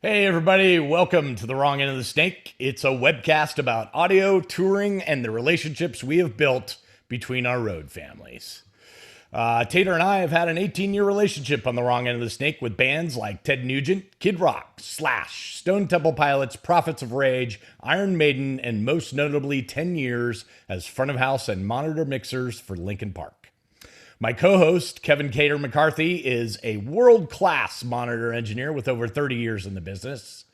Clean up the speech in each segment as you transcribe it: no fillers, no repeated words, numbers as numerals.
Hey, everybody, welcome to The Wrong End of the Snake. It's a webcast about audio, touring, and the relationships we have built between our road families. Tater and I have had an 18-year relationship on The Wrong End of the Snake with bands like Ted Nugent, Kid Rock, Slash, Stone Temple Pilots, Prophets of Rage, Iron Maiden, and most notably 10 years as front of house and monitor mixers for Linkin Park. My co-host, Kevin Cater McCarthy, is a world-class monitor engineer with over 30 years in the business.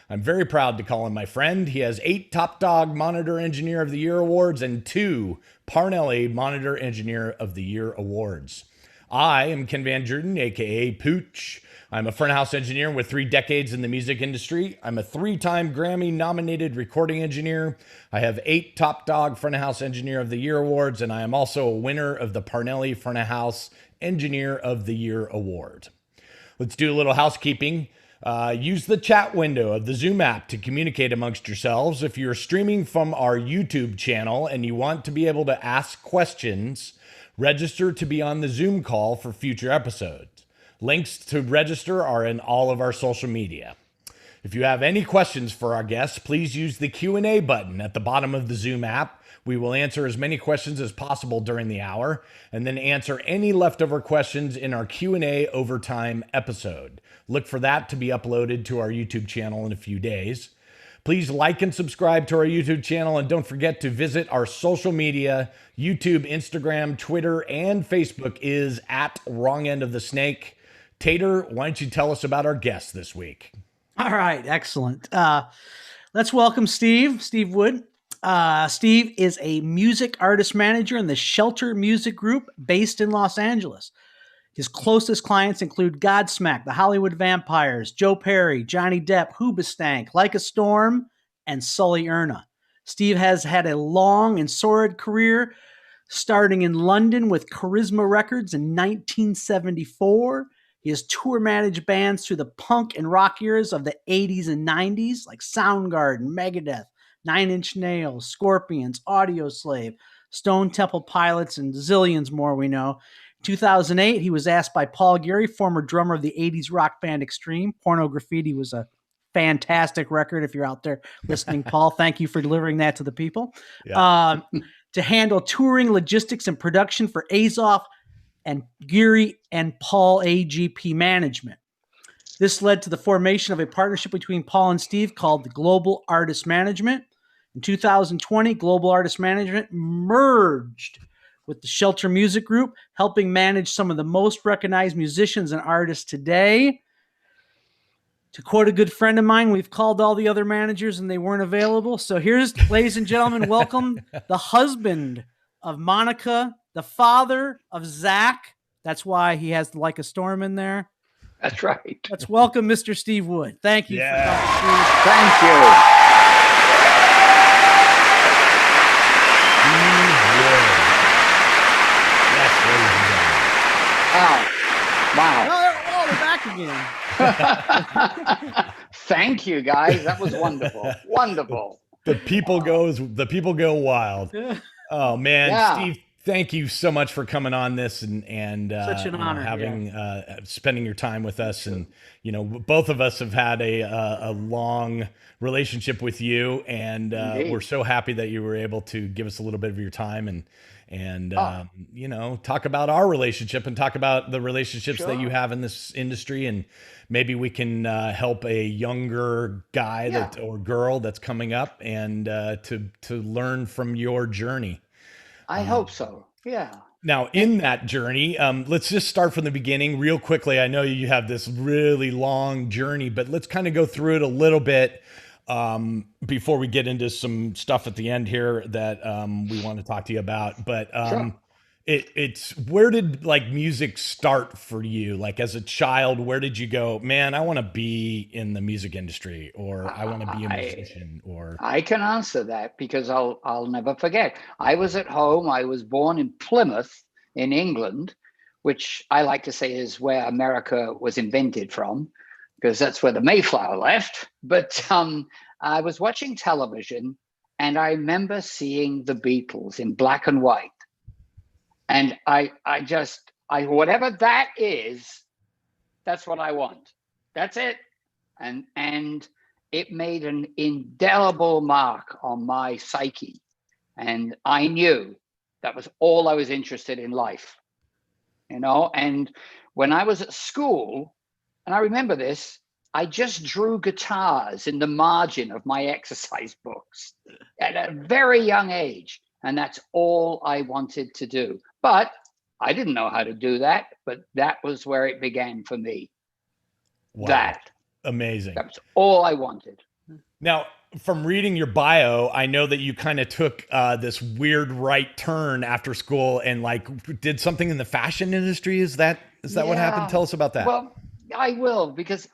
I'm very proud to call him my friend. He has 8 Top Dog Monitor Engineer of the Year awards and 2 Parnelli Monitor Engineer of the Year awards. I am Ken Van Druden, aka Pooch. I'm a front house engineer with 3 decades in the music industry. I'm a 3-time Grammy nominated recording engineer. I have 8 Top Dog Front of House Engineer of the Year awards, and I am also a winner of the Parnelli Front of House Engineer of the Year award. Let's do a little housekeeping. Use the chat window of the Zoom app to communicate amongst yourselves. If you're streaming from our YouTube channel and you want to be able to ask questions, register to be on the Zoom call for future episodes. Links to register are in all of our social media. If you have any questions for our guests, please use the Q&A button at the bottom of the Zoom app. We will answer as many questions as possible during the hour and then answer any leftover questions in our Q&A overtime episode. Look for that to be uploaded to our YouTube channel in a few days. Please like and subscribe to our YouTube channel, and don't forget to visit our social media. YouTube, Instagram, Twitter, and Facebook is at Wrong End of the Snake. Tater, why don't you tell us about our guest this week? All right, excellent. Let's welcome Steve Wood. Steve is a music artist manager in the Shelter Music Group based in Los Angeles. His closest clients include Godsmack, the Hollywood Vampires, Joe Perry, Johnny Depp, Hoobastank, Like a Storm, and Sully Erna. Steve has had a long and sordid career, starting in London with Charisma Records in 1974. He has tour managed bands through the punk and rock eras of the 80s and 90s, like Soundgarden, Megadeth, Nine Inch Nails, Scorpions, Audioslave, Stone Temple Pilots, and zillions more we know. In 2008, he was asked by Paul Geary, former drummer of the 80s rock band Extreme. Porno Graffiti was a fantastic record. If you're out there listening, Paul, thank you for delivering that to the people. Yeah. To handle touring, logistics, and production for Azoff and Geary and Paul AGP Management. This led to the formation of a partnership between Paul and Steve called the Global Artist Management. In 2020, Global Artist Management merged with the Shelter Music Group, helping manage some of the most recognized musicians and artists today. To quote a good friend of mine, we've called all the other managers and they weren't available. So here's, ladies and gentlemen, welcome the husband of Monica, the father of Zach. That's why he has Like a Storm in there. That's right. Let's welcome Mr. Steve Wood. Thank you for coming, Steve. Thank you. Wow. Oh, they're back again. Thank you, guys. That was wonderful. Wonderful. The people go wild. Oh man, yeah. Steve, thank you so much for coming on this and such an honor having spending your time with us. And you know, both of us have had a long relationship with you, and we're so happy that you were able to give us a little bit of your time and you know, talk about our relationship and talk about the relationships that you have in this industry, and maybe we can help a younger guy or girl that's coming up and to learn from your journey. I hope so. Yeah. Now, in that journey, let's just start from the beginning real quickly. I know you have this really long journey, but let's kind of go through it a little bit before we get into some stuff at the end here that we want to talk to you about. But sure. It's where did like music start for you? Like as a child, where did you go, man, I want to be in the music industry, or I want to be a musician? Or I can answer that because I'll never forget. I was at home. I was born in Plymouth in England, which I like to say is where America was invented from, because that's where the Mayflower left. But I was watching television and I remember seeing the Beatles in black and white. And I whatever that is, that's what I want. That's it. and it made an indelible mark on my psyche. And I knew that was all I was interested in life, you know. And when I was at school, and I remember this, I just drew guitars in the margin of my exercise books at a very young age. And that's all I wanted to do. But I didn't know how to do that, but that was where it began for me. Wow. Amazing. That was all I wanted. Now, from reading your bio, I know that you kind of took this weird right turn after school and like did something in the fashion industry. Is that what happened? Tell us about that. Well, I will, because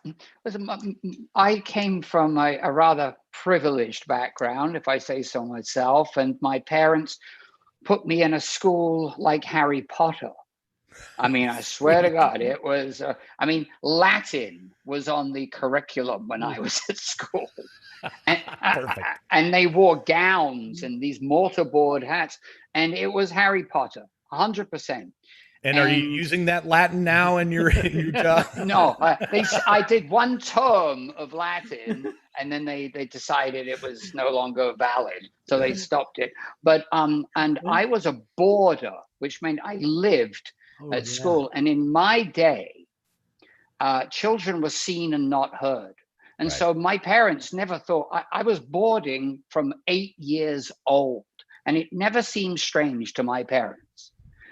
listen, I came from a rather privileged background, if I say so myself, and my parents put me in a school like Harry Potter. I mean, I swear to God, it was, Latin was on the curriculum when I was at school. And they wore gowns and these mortarboard hats, and it was Harry Potter, 100%. And are you using that Latin now in your job? No, I did one term of Latin, and then they decided it was no longer valid, so they stopped it. But and I was a boarder, which meant I lived at school. And in my day, children were seen and not heard. And so my parents never thought, I was boarding from 8 years old, and it never seemed strange to my parents.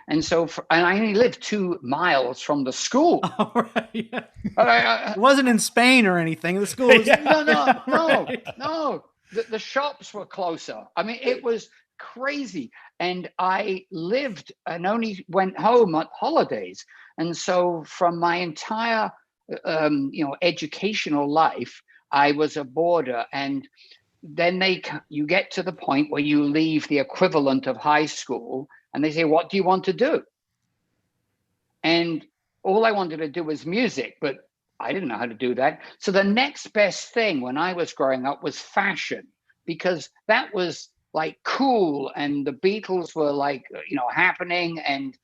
And so, and I only lived 2 miles from the school. Oh, right, yeah. It wasn't in Spain or anything. The school was no. The shops were closer. I mean, it was crazy. And I lived and only went home on holidays. And so from my entire, educational life, I was a boarder. And then you get to the point where you leave the equivalent of high school, and they say, what do you want to do? And all I wanted to do was music, but I didn't know how to do that. So the next best thing when I was growing up was fashion, because that was like cool, and the Beatles were like, happening, and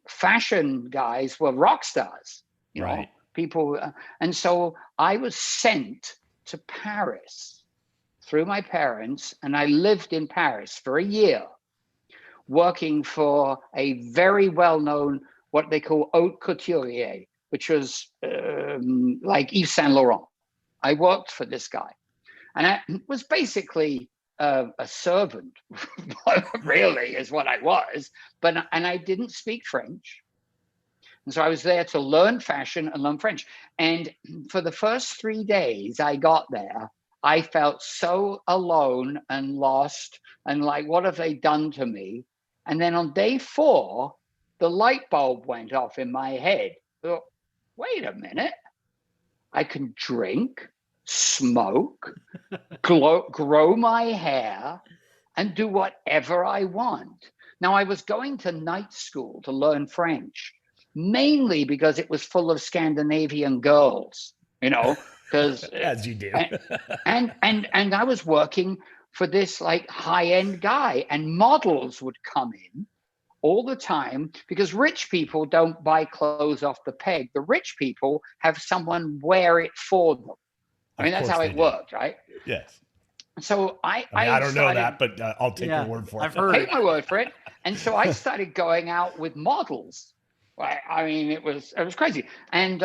fashion guys were rock stars, you know, people. And so I was sent to Paris through my parents, and I lived in Paris for a year, working for a very well-known, what they call haute couturier, which was like Yves Saint Laurent. I worked for this guy, and I was basically a servant, really, is what I was. And I didn't speak French, and so I was there to learn fashion and learn French. And for the first 3 days I got there, I felt so alone and lost, and like, what have they done to me? And then on day 4, the light bulb went off in my head. I thought, wait a minute, I can drink, smoke, grow my hair, and do whatever I want. Now, I was going to night school to learn French, mainly because it was full of Scandinavian girls, because as you do. and I was working for this like high-end guy, and models would come in all the time, because rich people don't buy clothes off the peg. The rich people have someone wear it for them. I mean, that's how it worked, right? Yes. So I don't know that, but I'll take your word for it. I've heard Take my word for it. And so I started going out with models. I mean, it was crazy. And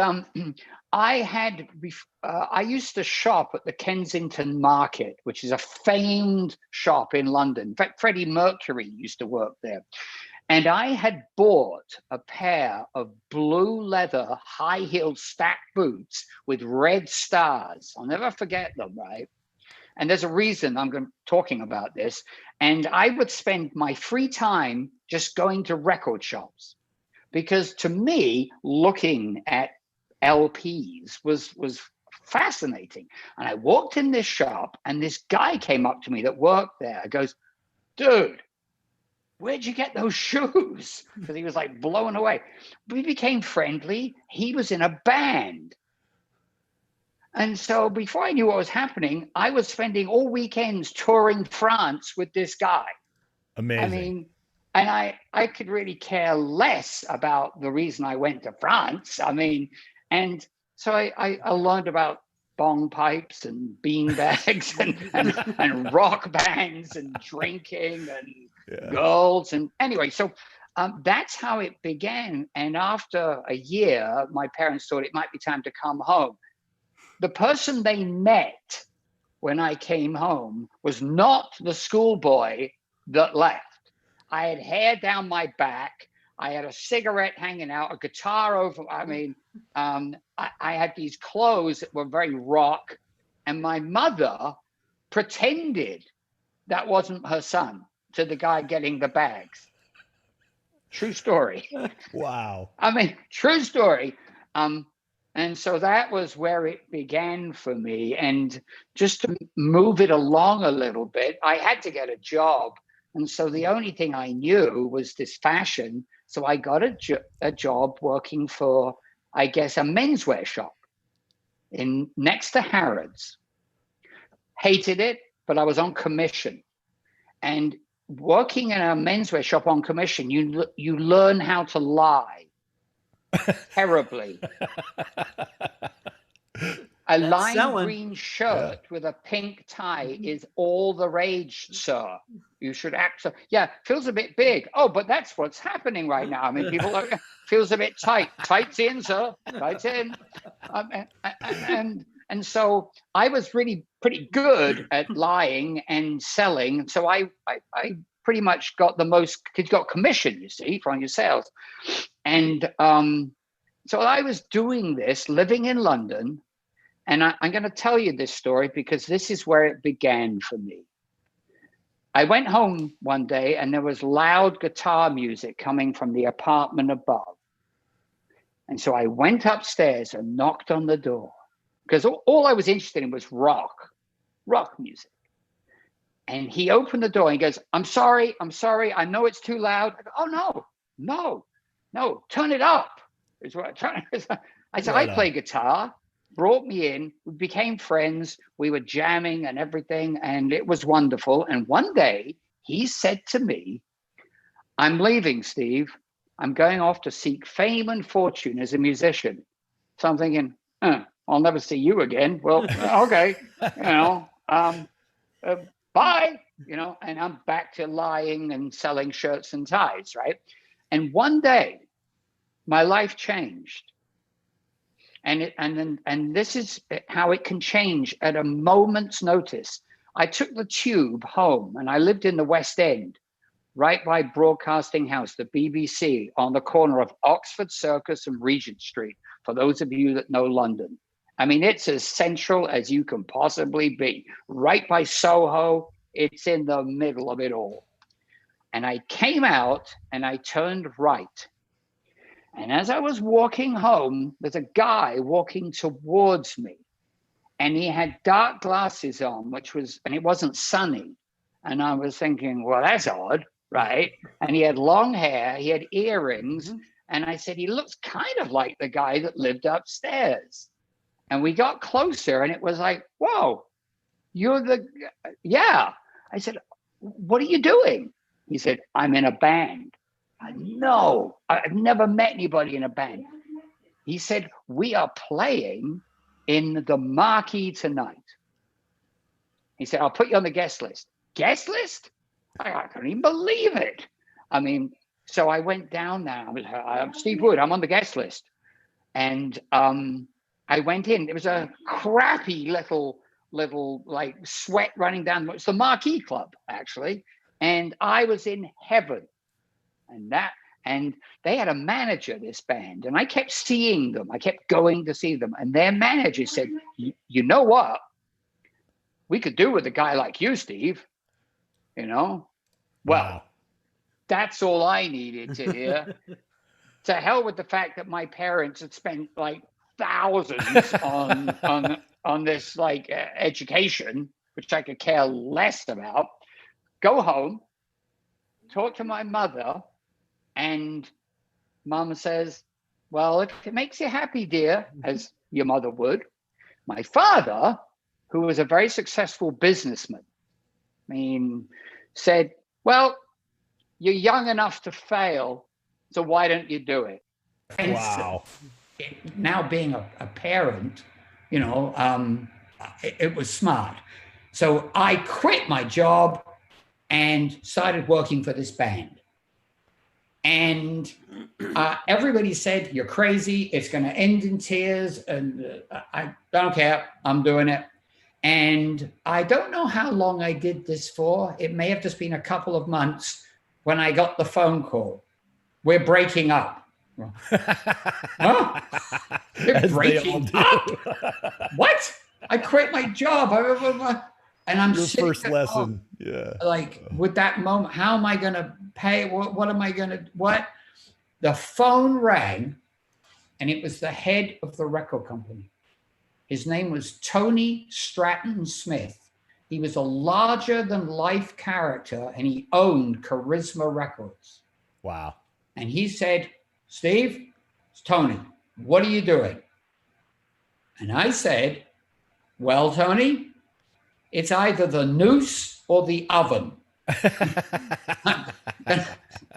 I used to shop at the Kensington Market, which is a famed shop in London. In fact, Freddie Mercury used to work there. And I had bought a pair of blue leather high-heeled stacked boots with red stars. I'll never forget them, right? And there's a reason I'm talking about this. And I would spend my free time just going to record shops, because to me, looking at LPs was fascinating. And I walked in this shop, and this guy came up to me that worked there. He goes, dude, where'd you get those shoes? Because he was like blown away. We became friendly. He was in a band. And so before I knew what was happening, I was spending all weekends touring France with this guy. Amazing. I mean, and I could really care less about the reason I went to France. I mean, and So I learned about bong pipes and bean bags and rock bands and drinking and girls. And anyway, so that's how it began. And after a year, my parents thought it might be time to come home. The person they met when I came home was not the schoolboy that left. I had hair down my back. I had a cigarette hanging out, a guitar over. I mean, I had these clothes that were very rock. And my mother pretended that wasn't her son to the guy getting the bags. True story. Wow. I mean, true story. And so that was where it began for me. And just to move it along a little bit, I had to get a job. And so the only thing I knew was this fashion. So I got a job working for, I guess, a menswear shop next to Harrods. Hated it, but I was on commission. And working in a menswear shop on commission, you learn how to lie terribly. A lime green shirt with a pink tie is all the rage, sir. You should act so. Yeah, feels a bit big. Oh, but that's what's happening right now. I mean, people are, feels a bit tight. Tight's in, sir. Tight's in. And so I was really pretty good at lying and selling. So I pretty much got the most, because you got commission, you see, from your sales. And so I was doing this, living in London. And I'm going to tell you this story because this is where it began for me. I went home one day and there was loud guitar music coming from the apartment above. And so I went upstairs and knocked on the door because all I was interested in was rock music. And he opened the door and he goes, I'm sorry. I know it's too loud. I go, oh, no, turn it up. Is what I said, I play guitar. Brought me in, we became friends, we were jamming and everything, and it was wonderful. And one day he said to me, I'm leaving, Steve. I'm going off to seek fame and fortune as a musician. So I'm thinking, I'll never see you again. Well, okay, bye, and I'm back to lying and selling shirts and ties, right? And one day my life changed. And this is how it can change at a moment's notice. I took the tube home and I lived in the West End, right by Broadcasting House, the BBC, on the corner of Oxford Circus and Regent Street, for those of you that know London. I mean, it's as central as you can possibly be. Right by Soho, it's in the middle of it all. And I came out and I turned right. And as I was walking home, there's a guy walking towards me and he had dark glasses on, and it wasn't sunny. And I was thinking, well, that's odd, right? And he had long hair, he had earrings. And I said, he looks kind of like the guy that lived upstairs. And we got closer and it was like, whoa, yeah. I said, what are you doing? He said, I'm in a band. No, I've never met anybody in a band. He said, we are playing in the Marquee tonight. He said, I'll put you on the guest list. Guest list? I couldn't even believe it. I mean, so I went down there. I'm Steve Wood. I'm on the guest list. And I went in. It was a crappy little like sweat running down. It's the Marquee Club, actually. And I was in heaven. And they had a manager, this band, and I kept seeing them. I kept going to see them. And their manager said, you know what? We could do with a guy like you, Steve. Well, wow. That's all I needed to hear. To hell with the fact that my parents had spent like thousands on this like education, which I could care less about. Go home, talk to my mother. And Mom says, well, if it makes you happy, dear, as your mother would, my father, who was a very successful businessman, said, well, you're young enough to fail, so why don't you do it? And wow. now being a parent, you know, it was smart. So I quit my job and started working for this band. And everybody said, you're crazy. It's going to end in tears. And I don't care. I'm doing it. And I don't know how long I did this for. It may have just been a couple of months when I got the phone call. We're breaking up. Huh? We're breaking up? What? I quit my job. And I'm your first lesson. Yeah. Like with that moment, how am I going to pay? What am I going to, what? The phone rang and it was the head of the record company. His name was Tony Stratton Smith. He was a larger than life character and he owned Charisma Records. Wow. And he said, Steve, it's Tony, what are you doing? And I said, well, Tony, it's either the noose or the oven. I'm gonna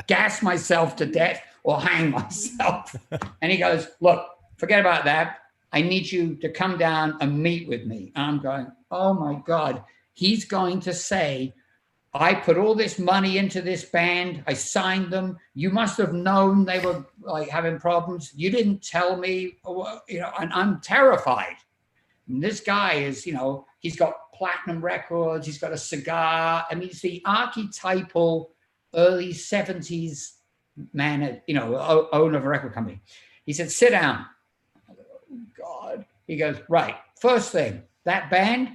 gas myself to death or hang myself. And he goes, look, forget about that. I need you to come down and meet with me. And I'm going, oh my God, he's going to say, I put all this money into this band. I signed them. You must have known they were like having problems. You didn't tell me, you know, and I'm terrified. And this guy is, you know, he's got platinum records. He's got a cigar. I mean, he's the archetypal early 70s man, you know, owner of a record company. He said, sit down. I go, oh God. He goes, right. First thing, that band,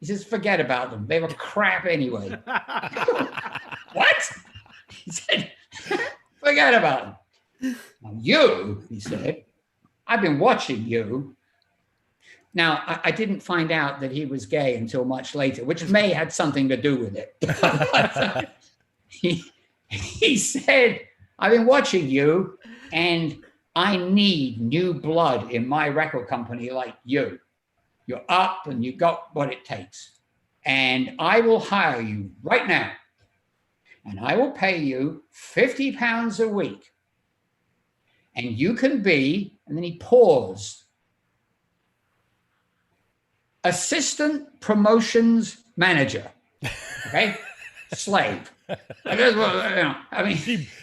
he says, forget about them. They were crap anyway. What? He said, forget about them. Now you, he said, I've been watching you. Now, I didn't find out that he was gay until much later, which may have had something to do with it. He said, I've been watching you and I need new blood in my record company like you. You're up and you got what it takes. And I will hire you right now. And I will pay you £50 a week. And you can be, and then he paused, assistant promotions manager. Okay? Slave. I guess, well, you know, I mean,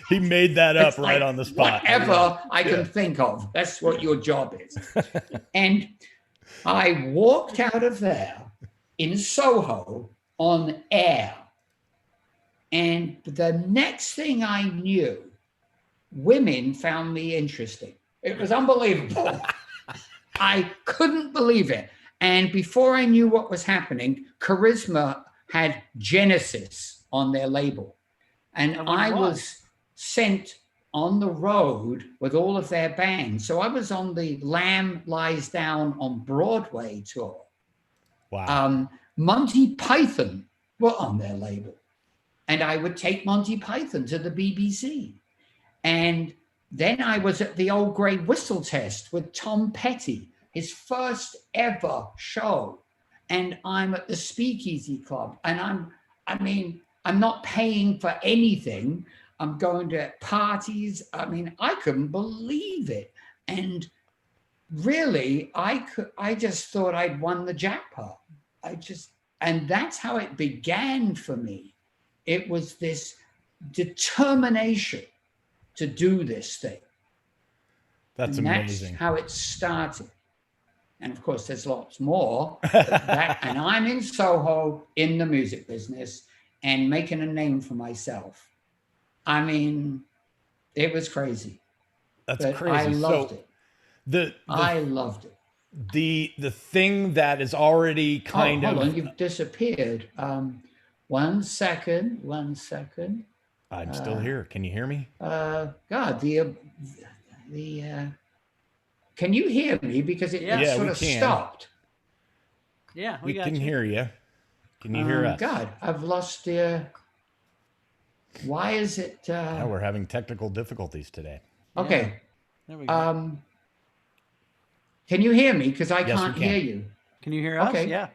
he made that up right like on the spot. Whatever I can think of. That's what your job is. And I walked out of there in Soho on air. And the next thing I knew, women found me interesting. It was unbelievable. I couldn't believe it. And before I knew what was happening, Charisma had Genesis on their label. And I was sent on the road with all of their bands. So I was on the Lamb Lies Down on Broadway tour. Wow. Monty Python were on their label. And I would take Monty Python to the BBC. And then I was at the Old Grey Whistle Test with Tom Petty, his first ever show. And I'm at the Speakeasy Club. And I'm not paying for anything. I'm going to parties. I mean, I couldn't believe it. And really, I just thought I'd won the jackpot. And that's how it began for me. It was this determination to do this thing. That's and amazing. That's how it started. And of course, there's lots more. And I'm in Soho in the music business and making a name for myself. I mean, it was crazy. That's but crazy. I loved it. I loved it. The thing that is already kind of. Hold on, you've disappeared. 1 second. I'm still here. Can you hear me? God, can you hear me? Because it sort of stopped. Yeah, we can hear you. Can you hear us? God, I've lost the. Why is it? Yeah, we're having technical difficulties today. Okay. There we go. Can you hear me? Because I can't hear you. Can you hear us? Okay. Yeah.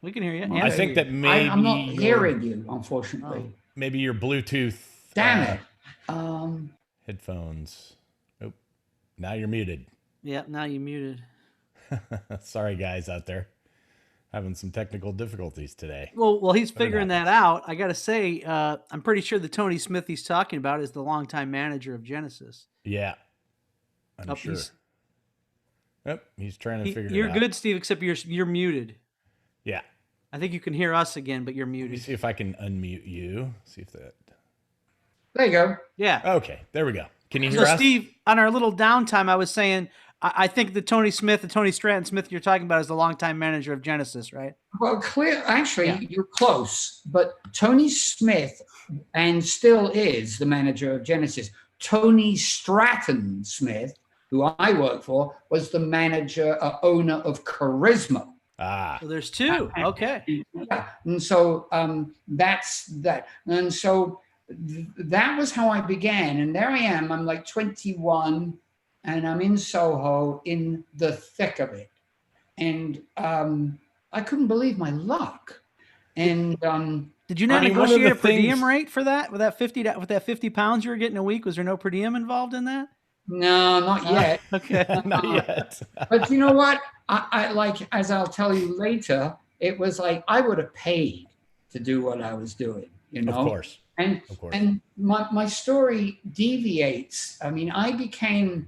We can hear you. I think that maybe I'm not hearing you, unfortunately. Maybe your Bluetooth. Damn it. Headphones. Oh, now you're muted. Yeah, now you muted. Sorry, guys out there. Having some technical difficulties today. Well, he's But it figuring that out. I got to say, I'm pretty sure the Tony Smith he's talking about is the longtime manager of Genesis. Yeah. I'm Oh, sure. Yep, he's trying to figure it out. You're good, Steve, except you're muted. Yeah. I think you can hear us again, but you're Let me muted. see if I can unmute you. See if that. There you go. Yeah. Okay, there we go. Can you hear So, us? Steve, on our little downtime, I was saying, I think the Tony Stratton Smith you're talking about is the longtime manager of Genesis, right? Well, actually, Yeah. you're close, but Tony Smith, and still is the manager of Genesis. Tony Stratton Smith, who I work for, was the manager, owner of Charisma. Ah, So there's two. Okay. Yeah, and so that's that. And so that was how I began. And there I am. I'm like 21, and I'm in Soho in the thick of it. And I couldn't believe my luck. And did you not I mean, one of negotiate the a per diem things- rate for that? With that 50 pounds you were getting a week? Was there no per diem involved in that? no, not yet. Okay. not yet. But you know what? I like, as I'll tell you later, it was like I would have paid to do what I was doing, you know? Of course. And Of course. and my story deviates. I mean, I became,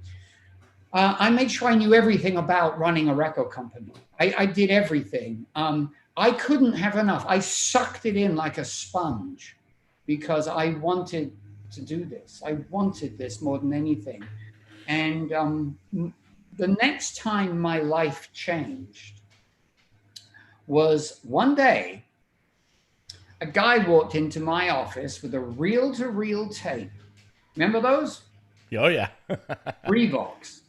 I made sure I knew everything about running a record company. I did everything. I couldn't have enough. I sucked it in like a sponge because I wanted to do this. I wanted this more than anything. And the next time my life changed was one day, a guy walked into my office with a reel-to-reel tape. Remember those? Oh, yeah. Revox.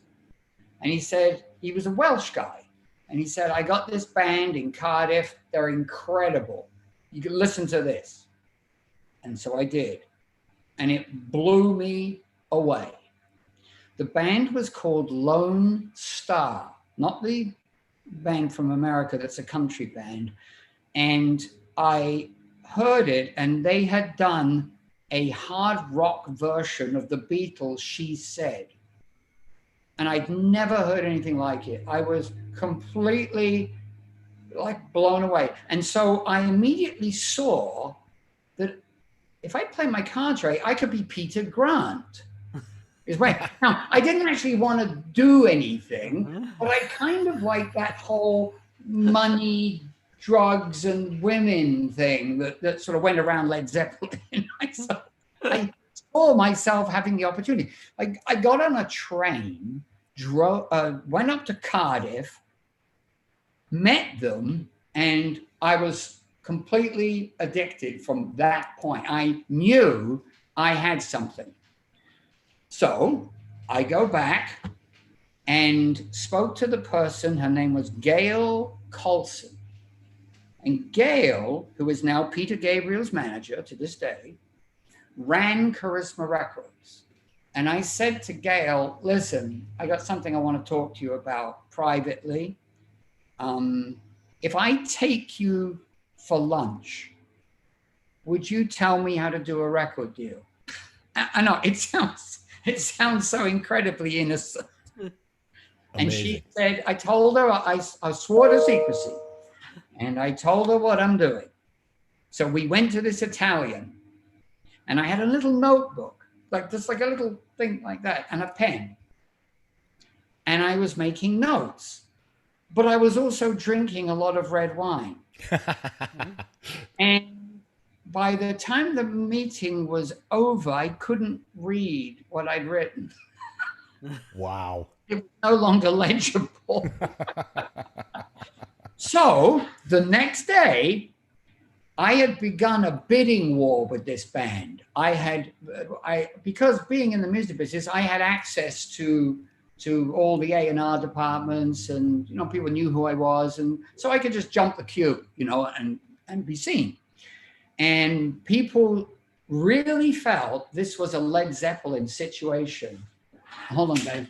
And he said, he was a Welsh guy. And he said, I got this band in Cardiff. They're incredible. You can listen to this. And so I did. And it blew me away. The band was called Lone Star, not the band from America that's a country band. And I heard it, and they had done a hard rock version of the Beatles' She Said. And I'd never heard anything like it. I was completely like blown away. And so I immediately saw that if I play my cards right, I could be Peter Grant. Now, I didn't actually want to do anything, but I kind of like that whole money, drugs, and women thing that sort of went around Led Zeppelin. I saw myself having the opportunity. I got on a train, went up to Cardiff, met them, and I was completely addicted from that point. I knew I had something. So I go back and spoke to the person. Her name was Gail Colson. And Gail, who is now Peter Gabriel's manager to this day, ran Charisma Records. And I said to Gail, listen, I got something I want to talk to you about privately. If I take you for lunch, would you tell me how to do a record deal? I know it sounds so incredibly innocent. And she said, I told her, I swore to secrecy. And I told her what I'm doing. So we went to this Italian, and I had a little notebook, like a little thing like that, and a pen. And I was making notes, but I was also drinking a lot of red wine. And by the time the meeting was over, I couldn't read what I'd written. Wow. It was no longer legible. So the next day, I had begun a bidding war with this band. Because being in the music business, I had access to all the A&R departments, and people knew who I was, and so I could just jump the queue, and be seen. And people really felt this was a Led Zeppelin situation. Hold on, Dave.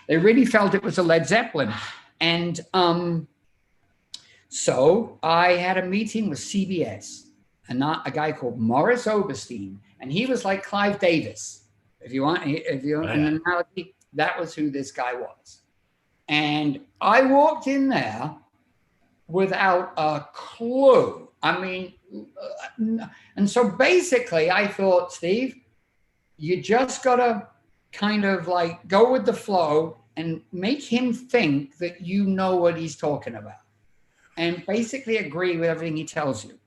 They really felt it was a Led Zeppelin. And so I had a meeting with CBS, and a guy called Morris Oberstein, and he was like Clive Davis. If you want an analogy, that was who this guy was. And I walked in there without a clue. I mean, and so basically I thought, Steve, you just got to kind of like go with the flow and make him think that you know what he's talking about and basically agree with everything he tells you.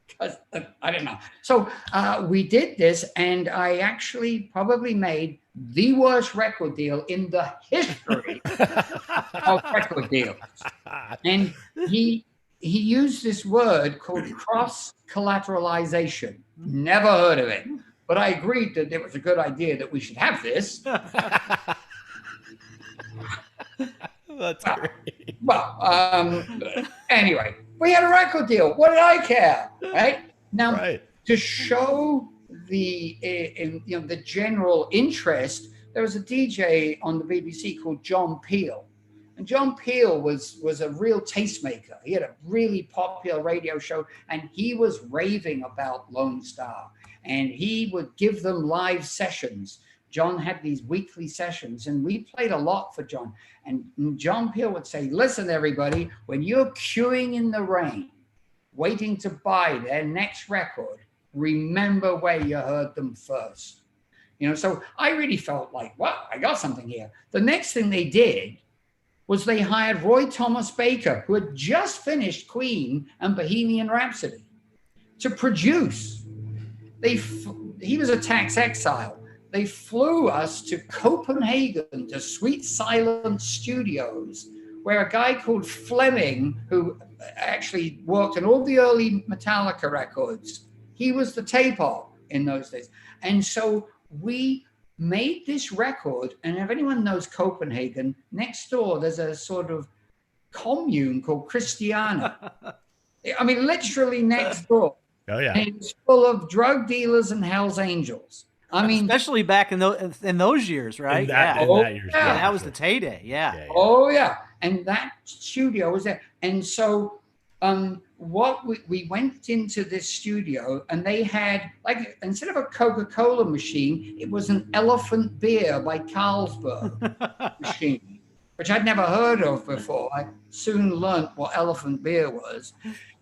Because I don't know. So we did this, and I actually probably made the worst record deal in the history of record deals. And he used this word called cross-collateralization. Never heard of it. But I agreed that it was a good idea that we should have this. That's great. Well, anyway, we had a record deal. What did I care, right? Now, to show the the general interest, there was a DJ on the BBC called John Peel. And John Peel was a real tastemaker. He had a really popular radio show, and he was raving about Lone Star. And he would give them live sessions. John had these weekly sessions, and we played a lot for John. And John Peel would say, listen, everybody, when you're queuing in the rain, waiting to buy their next record, remember where you heard them first. So I really felt like, wow, I got something here. The next thing they did was they hired Roy Thomas Baker, who had just finished Queen and Bohemian Rhapsody, to produce. He was a tax exile. They flew us to Copenhagen, to Sweet Silence Studios, where a guy called Fleming, who actually worked on all the early Metallica records, he was the tape op in those days. And so we made this record, and if anyone knows Copenhagen, next door there's a sort of commune called Christiania. I mean, literally next door. Oh yeah, and it's full of drug dealers and Hell's Angels. I mean, especially back in those years, right? In that years, that was the heyday. Yeah. Oh yeah, and that studio was there, and so what we went into this studio, and they had, like, instead of a Coca-Cola machine, it was an Elephant Beer by Carlsberg machine, which I'd never heard of before. I soon learned what Elephant Beer was,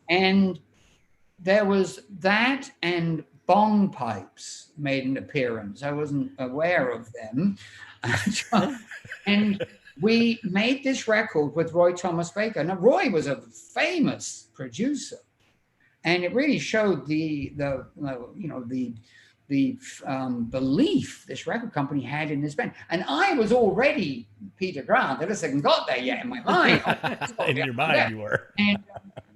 and there was that, and bong pipes made an appearance. I wasn't aware of them. And we made this record with Roy Thomas Baker. Now, Roy was a famous producer, and it really showed the belief this record company had in this band. And I was already Peter Grant. I just hadn't got there yet in my mind. In your mind, you were. And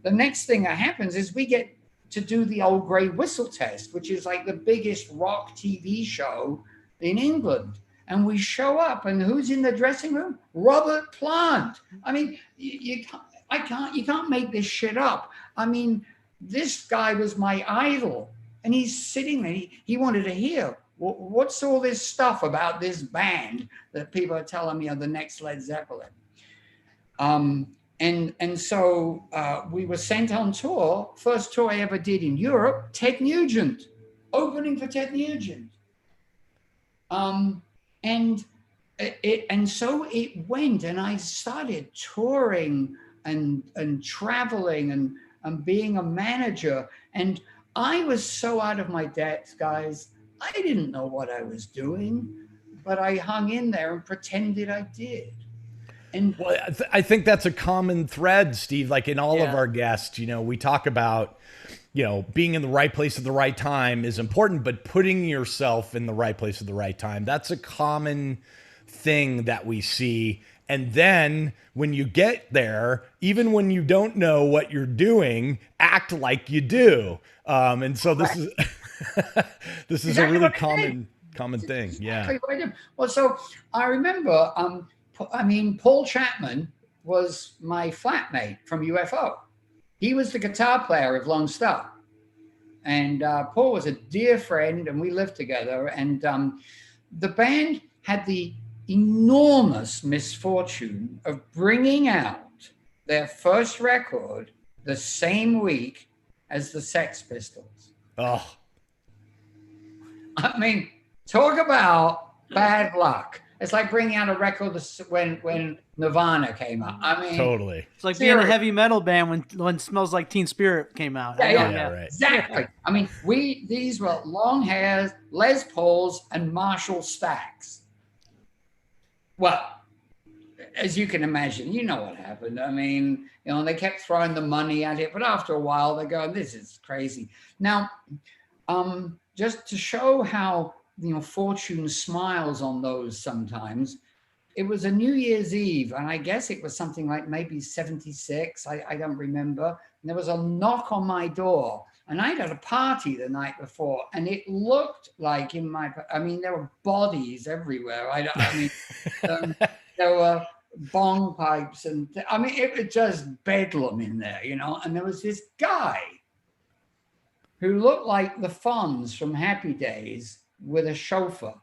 the next thing that happens is we get to do the Old Grey Whistle Test, which is like the biggest rock TV show in England. And we show up, and who's in the dressing room? Robert Plant. I mean, you can't make this shit up. I mean, this guy was my idol, and he's sitting there. He wanted to hear, what's all this stuff about this band that people are telling me are the next Led Zeppelin? And so we were sent on tour. First tour I ever did in Europe, Ted Nugent, opening for Ted Nugent. And so it went, and I started touring and traveling and being a manager. And I was so out of my depth, guys. I didn't know what I was doing, but I hung in there and pretended I did. And well, I think that's a common thread, Steve. Like in all of our guests, we talk about, being in the right place at the right time is important, but putting yourself in the right place at the right time, that's a common thing that we see. And then when you get there, even when you don't know what you're doing, act like you do. And so this is this is exactly a really common thing. Exactly what I did. Well, so I remember, Paul Chapman was my flatmate from UFO. He was the guitar player of Lone Star. And Paul was a dear friend, and we lived together. And the band had the enormous misfortune of bringing out their first record the same week as the Sex Pistols. Oh. I mean, talk about bad luck. It's like bringing out a record when Nirvana came out. I mean, Totally. It's like being a heavy metal band when Smells Like Teen Spirit came out. Yeah, right. Exactly. I mean, these were long hairs, Les Pauls, and Marshall Stacks. Well, as you can imagine, you know what happened. I mean, they kept throwing the money at it, but after a while, they're going, "This is crazy." Now, just to show how fortune smiles on those sometimes. It was a New Year's Eve, and I guess it was something like maybe 76. I don't remember. And there was a knock on my door, and I'd had a party the night before, and it looked like there were bodies everywhere. There were bong pipes, and it was just bedlam in there, and there was this guy who looked like the Fonz from Happy Days with a chauffeur.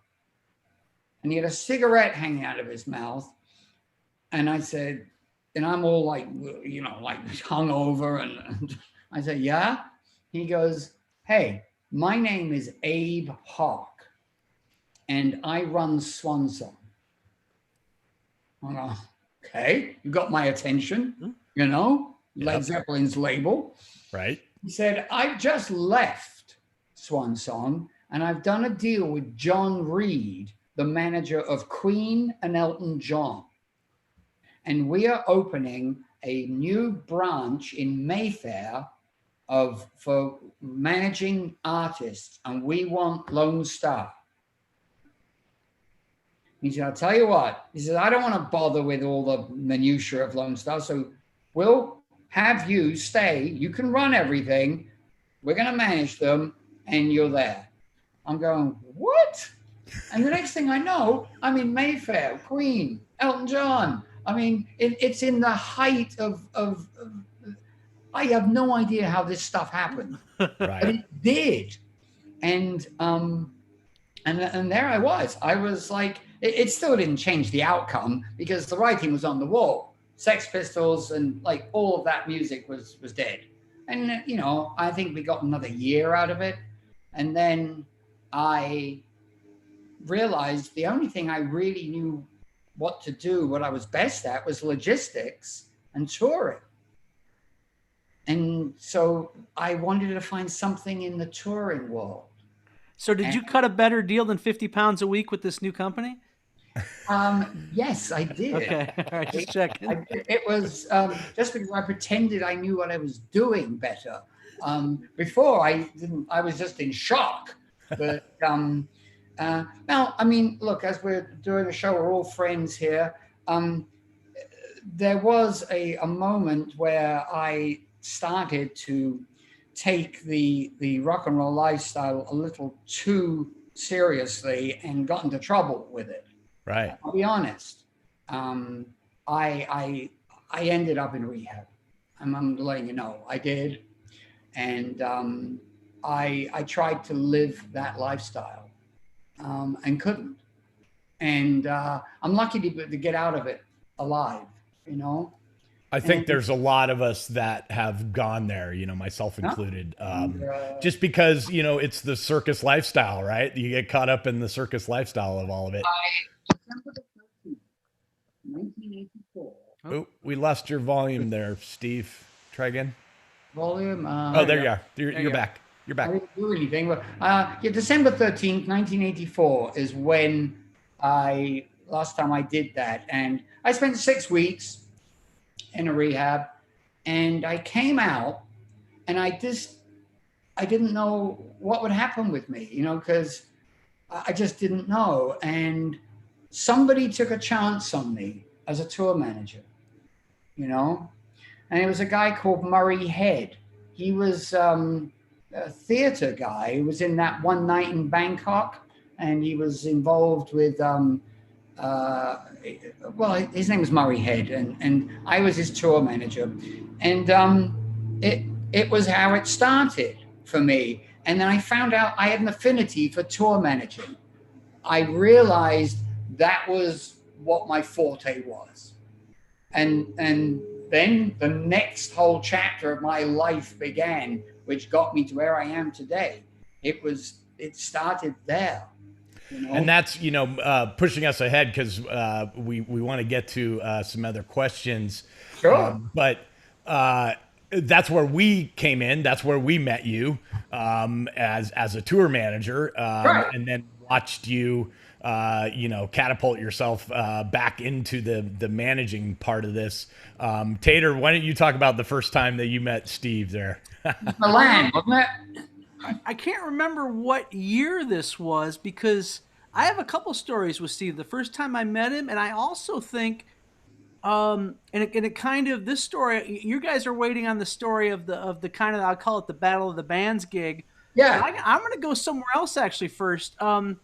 And he had a cigarette hanging out of his mouth. And I said, and I'm all like, like hungover. And I said, yeah? He goes, "Hey, my name is Abe Hawk, and I run Swan Song." I go, "Okay, you got my attention, Led Zeppelin's label." Right. He said, "I've just left Swan Song, and I've done a deal with John Reed, the manager of Queen and Elton John. And we are opening a new branch in Mayfair for managing artists, and we want Lone Star." He said, "I'll tell you what." He said, "I don't want to bother with all the minutiae of Lone Star, so we'll have you stay. You can run everything. We're going to manage them, and you're there." I'm going, "What?" And the next thing I know, I'm in Mayfair, Queen, Elton John. It's in the height of I have no idea how this stuff happened, Right. but it did. And there I was. I was like, it still didn't change the outcome because the writing was on the wall. Sex Pistols and like all of that music was dead. And I think we got another year out of it, and then I realized the only thing I really knew what to do, what I was best at, was logistics and touring. And so I wanted to find something in the touring world. So did you cut a better deal than 50 pounds a week with this new company? Yes, I did. Okay, all right, just checking. It was just because I pretended I knew what I was doing better. Before I didn't. I was just in shock. But now, look, as we're doing a show, we're all friends here. There was a moment where I started to take the rock and roll lifestyle a little too seriously and got into trouble with it. Right. I'll be honest. I ended up in rehab. I'm letting you know, I did. And I tried to live that lifestyle and couldn't. And I'm lucky to get out of it alive, I think there's a lot of us that have gone there, myself included, just because, it's the circus lifestyle, right? You get caught up in the circus lifestyle of all of it. December the 13th, 1984. Oh, we lost your volume there, Steve. Try again. Volume. There you are. You're back. You're back. I didn't do anything. But, December 13th, 1984 is when last time I did that. And I spent 6 weeks in a rehab, and I came out, and I didn't know what would happen with me, because I just didn't know. And somebody took a chance on me as a tour manager, and it was a guy called Murray Head. He was a theater guy who was in that One Night in Bangkok, and he was involved with his name was Murray Head, and I was his tour manager, and it was how it started for me. And then I found out I had an affinity for tour managing. I realized that was what my forte was, and then the next whole chapter of my life began, which got me to where I am today. It started there. And that's, pushing us ahead because we want to get to some other questions. Sure. But that's where we came in. That's where we met you as a tour manager, Right. and then watched you, catapult yourself back into the managing part of this. Tater, why don't you talk about the first time that you met Steve there? The land, wasn't it? I can't remember what year this was because I have a couple stories with Steve. The first time I met him, and I also think, and it kind of this story. You guys are waiting on the story of the kind of, I'll call it the Battle of the Bands gig. Yeah. I'm going to go somewhere else actually first. And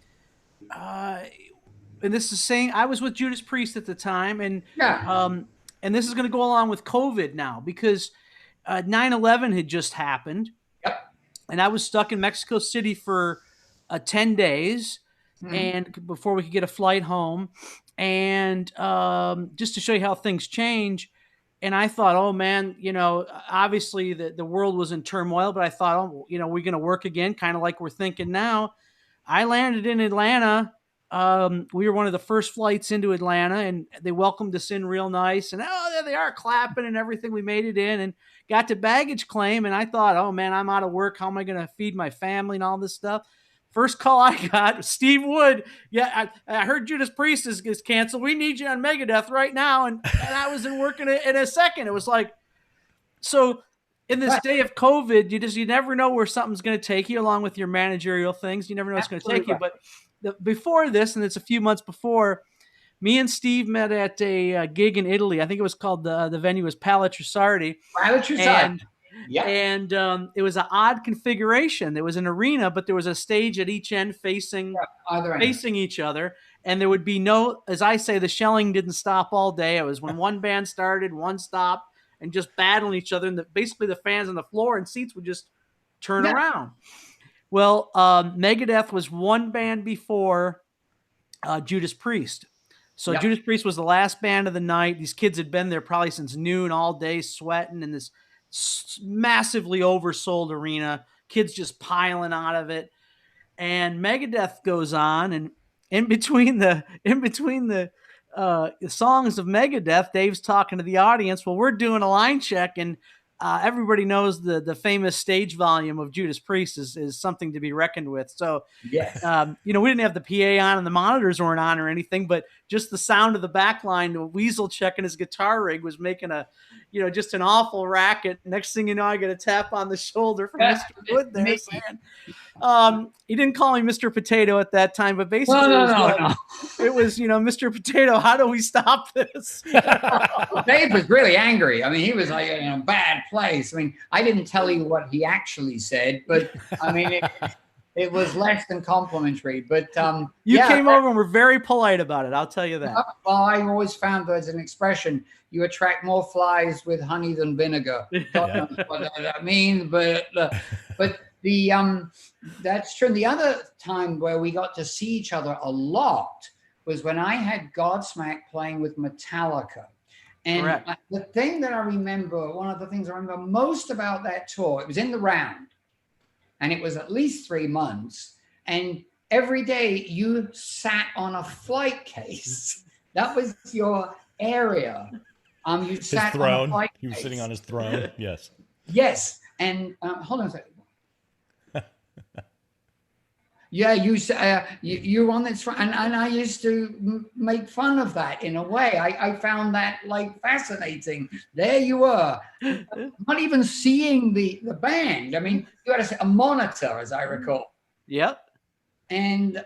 this is saying I was with Judas Priest at the time, and and this is going to go along with COVID now because 9/11 had just happened. Yep. And I was stuck in Mexico City for 10 days and before we could get a flight home. And just to show you how things change. And I thought, oh, man, obviously the world was in turmoil, but I thought, oh, we're going to work again, kind of like we're thinking now. I landed in Atlanta. We were one of the first flights into Atlanta, and they welcomed us in real nice. And, oh, there they are clapping and everything. We made it in and got to baggage claim. And I thought, oh, man, I'm out of work. How am I going to feed my family and all this stuff? First call I got was Steve Wood. Yeah, I heard Judas Priest is canceled. We need you on Megadeth right now. And I was in work in a second. It was like, so in this day of COVID, you never know where something's going to take you along with your managerial things. You never know what's going to take you. But before this, and it's a few months before, me and Steve met at a gig in Italy. I think it was called the venue was Palatrusardi. And it was an odd configuration. There was an arena, but there was a stage at each end facing each other. And there would be no, as I say, the shelling didn't stop all day. It was when one band started, one stopped, and just battling each other. And basically the fans on the floor and seats would just turn around. Well, Megadeth was one band before Judas Priest. So Judas Priest was the last band of the night. These kids had been there probably since noon all day, sweating in this massively oversold arena. Kids just piling out of it. And Megadeth goes on, and in between the songs of Megadeth, Dave's talking to the audience. Well, we're doing a line check, and everybody knows the famous stage volume of Judas Priest is something to be reckoned with. So, we didn't have the PA on and the monitors weren't on or anything, but just the sound of the back line, Weasel checking his guitar rig was making just an awful racket. Next thing you know, I get a tap on the shoulder from Mr. Wood there saying, he didn't call me Mr. Potato at that time, but basically it was, Mr. Potato, how do we stop this? Dave was really angry. I mean, he was like in a bad place. I mean, I didn't tell you what he actually said, but I mean, it was less than complimentary. But you came over and were very polite about it. I'll tell you that. Well, I always found there's an expression: you attract more flies with honey than vinegar. Don't know what that means, but that's true. And the other time where we got to see each other a lot was when I had Godsmack playing with Metallica. And the thing that I remember, one of the things I remember most about that tour, it was in the round, and it was at least 3 months. And every day you sat on a flight case. That was your area. You sat on a flight case. He was sitting on his throne. Yes. Yes. And hold on a second. Yeah, you're on this, and I used to make fun of that in a way. I found that like fascinating. There you were, not even seeing the band. I mean, you had a monitor, as I recall. Yep. And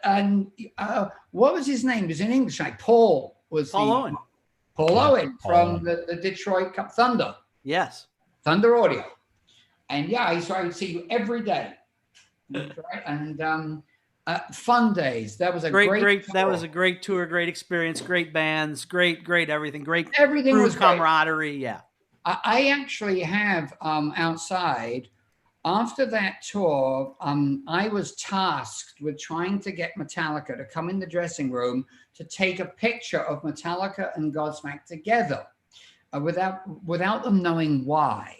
what was his name? It was in English. Like Paul Owen. Paul Owen from the Detroit Cup Thunder. Yes. Thunder Audio. And I would see you every day. Right? And Fun Days. That was a great that was a great tour, great experience, great bands, great everything, everything was camaraderie. Great. Yeah. I actually have outside after that tour, I was tasked with trying to get Metallica to come in the dressing room to take a picture of Metallica and Godsmack together without them knowing why.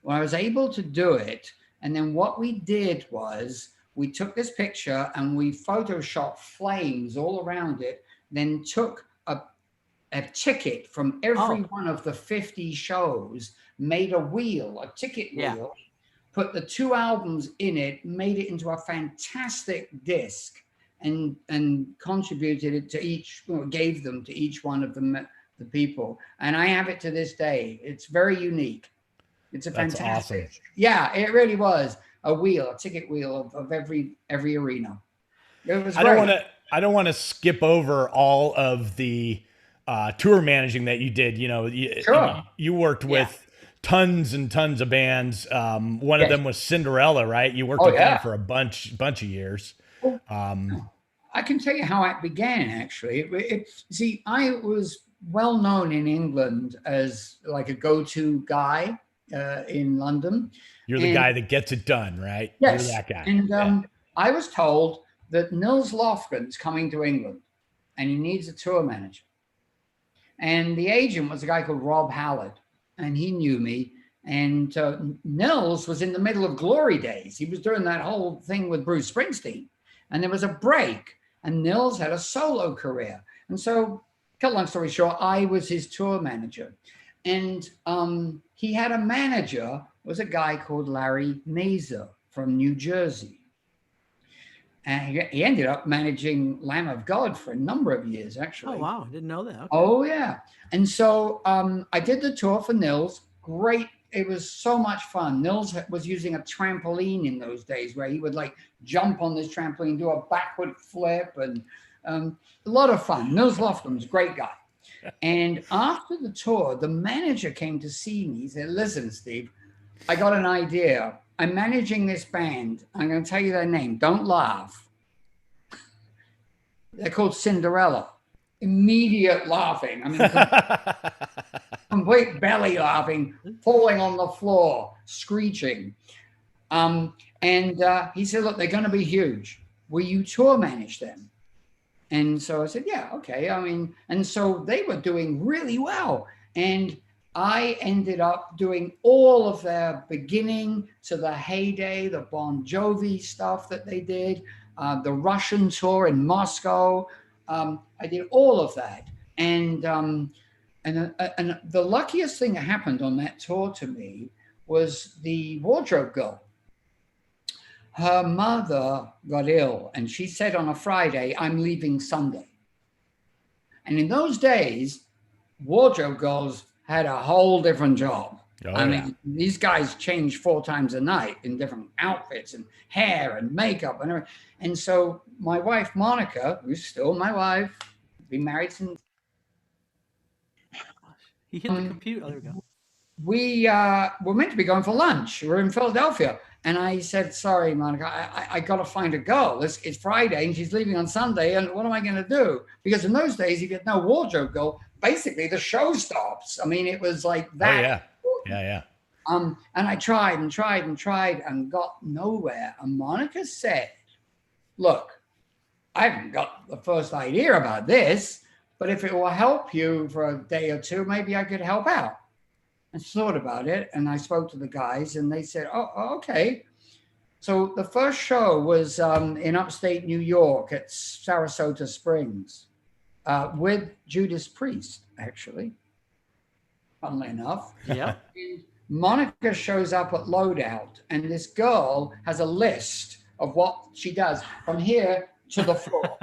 Well, I was able to do it. And then what we did was we took this picture and we photoshopped flames all around it, then took a ticket from every one of the 50 shows, made a wheel, a ticket wheel, put the 2 albums in it, made it into a fantastic disc, and contributed it to each, gave them to each one of the people. And I have it to this day. It's very unique. It's a fantastic. Awesome. Yeah, it really was a wheel, a ticket wheel of every arena. It was great. I don't want to skip over all of the tour managing that you did. You worked with tons and tons of bands. One of them was Cinderella, right? You worked with them for a bunch of years. I can tell you how it began, actually. See, I was well known in England as like a go-to guy in London. You're the guy that gets it done, right? Yes. You're that guy. And I was told that Nils Lofgren's coming to England and he needs a tour manager. And the agent was a guy called Rob Hallard, and he knew me. And Nils was in the middle of glory days. He was doing that whole thing with Bruce Springsteen. And there was a break, and Nils had a solo career. And so, cut long story short, I was his tour manager. And he had a manager, was a guy called Larry Mazer from New Jersey. And he ended up managing Lamb of God for a number of years, actually. Oh, wow. I didn't know that. Okay. Oh, yeah. And so I did the tour for Nils. Great. It was so much fun. Nils was using a trampoline in those days where he would like jump on this trampoline, do a backward flip, and a lot of fun. Nils Lofgren was a great guy. And after the tour, the manager came to see me. He said, "Listen, Steve, I got an idea. I'm managing this band. I'm going to tell you their name. Don't laugh. They're called Cinderella." Immediate laughing. I mean, complete belly laughing, falling on the floor, screeching. And he said, "Look, they're going to be huge. Will you tour manage them?" And so I said, "Yeah, okay." I mean, and so they were doing really well. And I ended up doing all of their beginning to the heyday, the Bon Jovi stuff that they did, the Russian tour in Moscow. I did all of that. And the luckiest thing that happened on that tour to me was the wardrobe girl. Her mother got ill, and she said on a Friday, "I'm leaving Sunday." And in those days, wardrobe girls had a whole different job. I mean, these guys changed 4 times a night in different outfits and hair and makeup and everything. And so my wife, Monica, who's still my wife, been married since. He hit the computer. Oh, there we go. We were meant to be going for lunch. We were in Philadelphia. And I said, "Sorry, Monica, I got to find a girl. It's Friday and she's leaving on Sunday. And what am I going to do?" Because in those days, if you had no wardrobe girl, basically the show stops. I mean, it was like that. Oh, yeah. And I tried and tried and tried and got nowhere. And Monica said, "Look, I haven't got the first idea about this, but if it will help you for a day or two, maybe I could help out." I thought about it, and I spoke to the guys, and they said, "Oh, okay." So the first show was in upstate New York at Sarasota Springs with Judas Priest, actually, funnily enough. Yeah. Monica shows up at Loadout, and this girl has a list of what she does from here to the floor.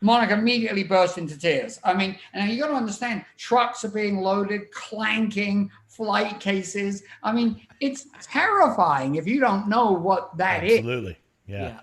Monica immediately burst into tears. I mean, and you got to understand, trucks are being loaded, clanking, flight cases. I mean, it's terrifying if you don't know what that is. Absolutely. Yeah.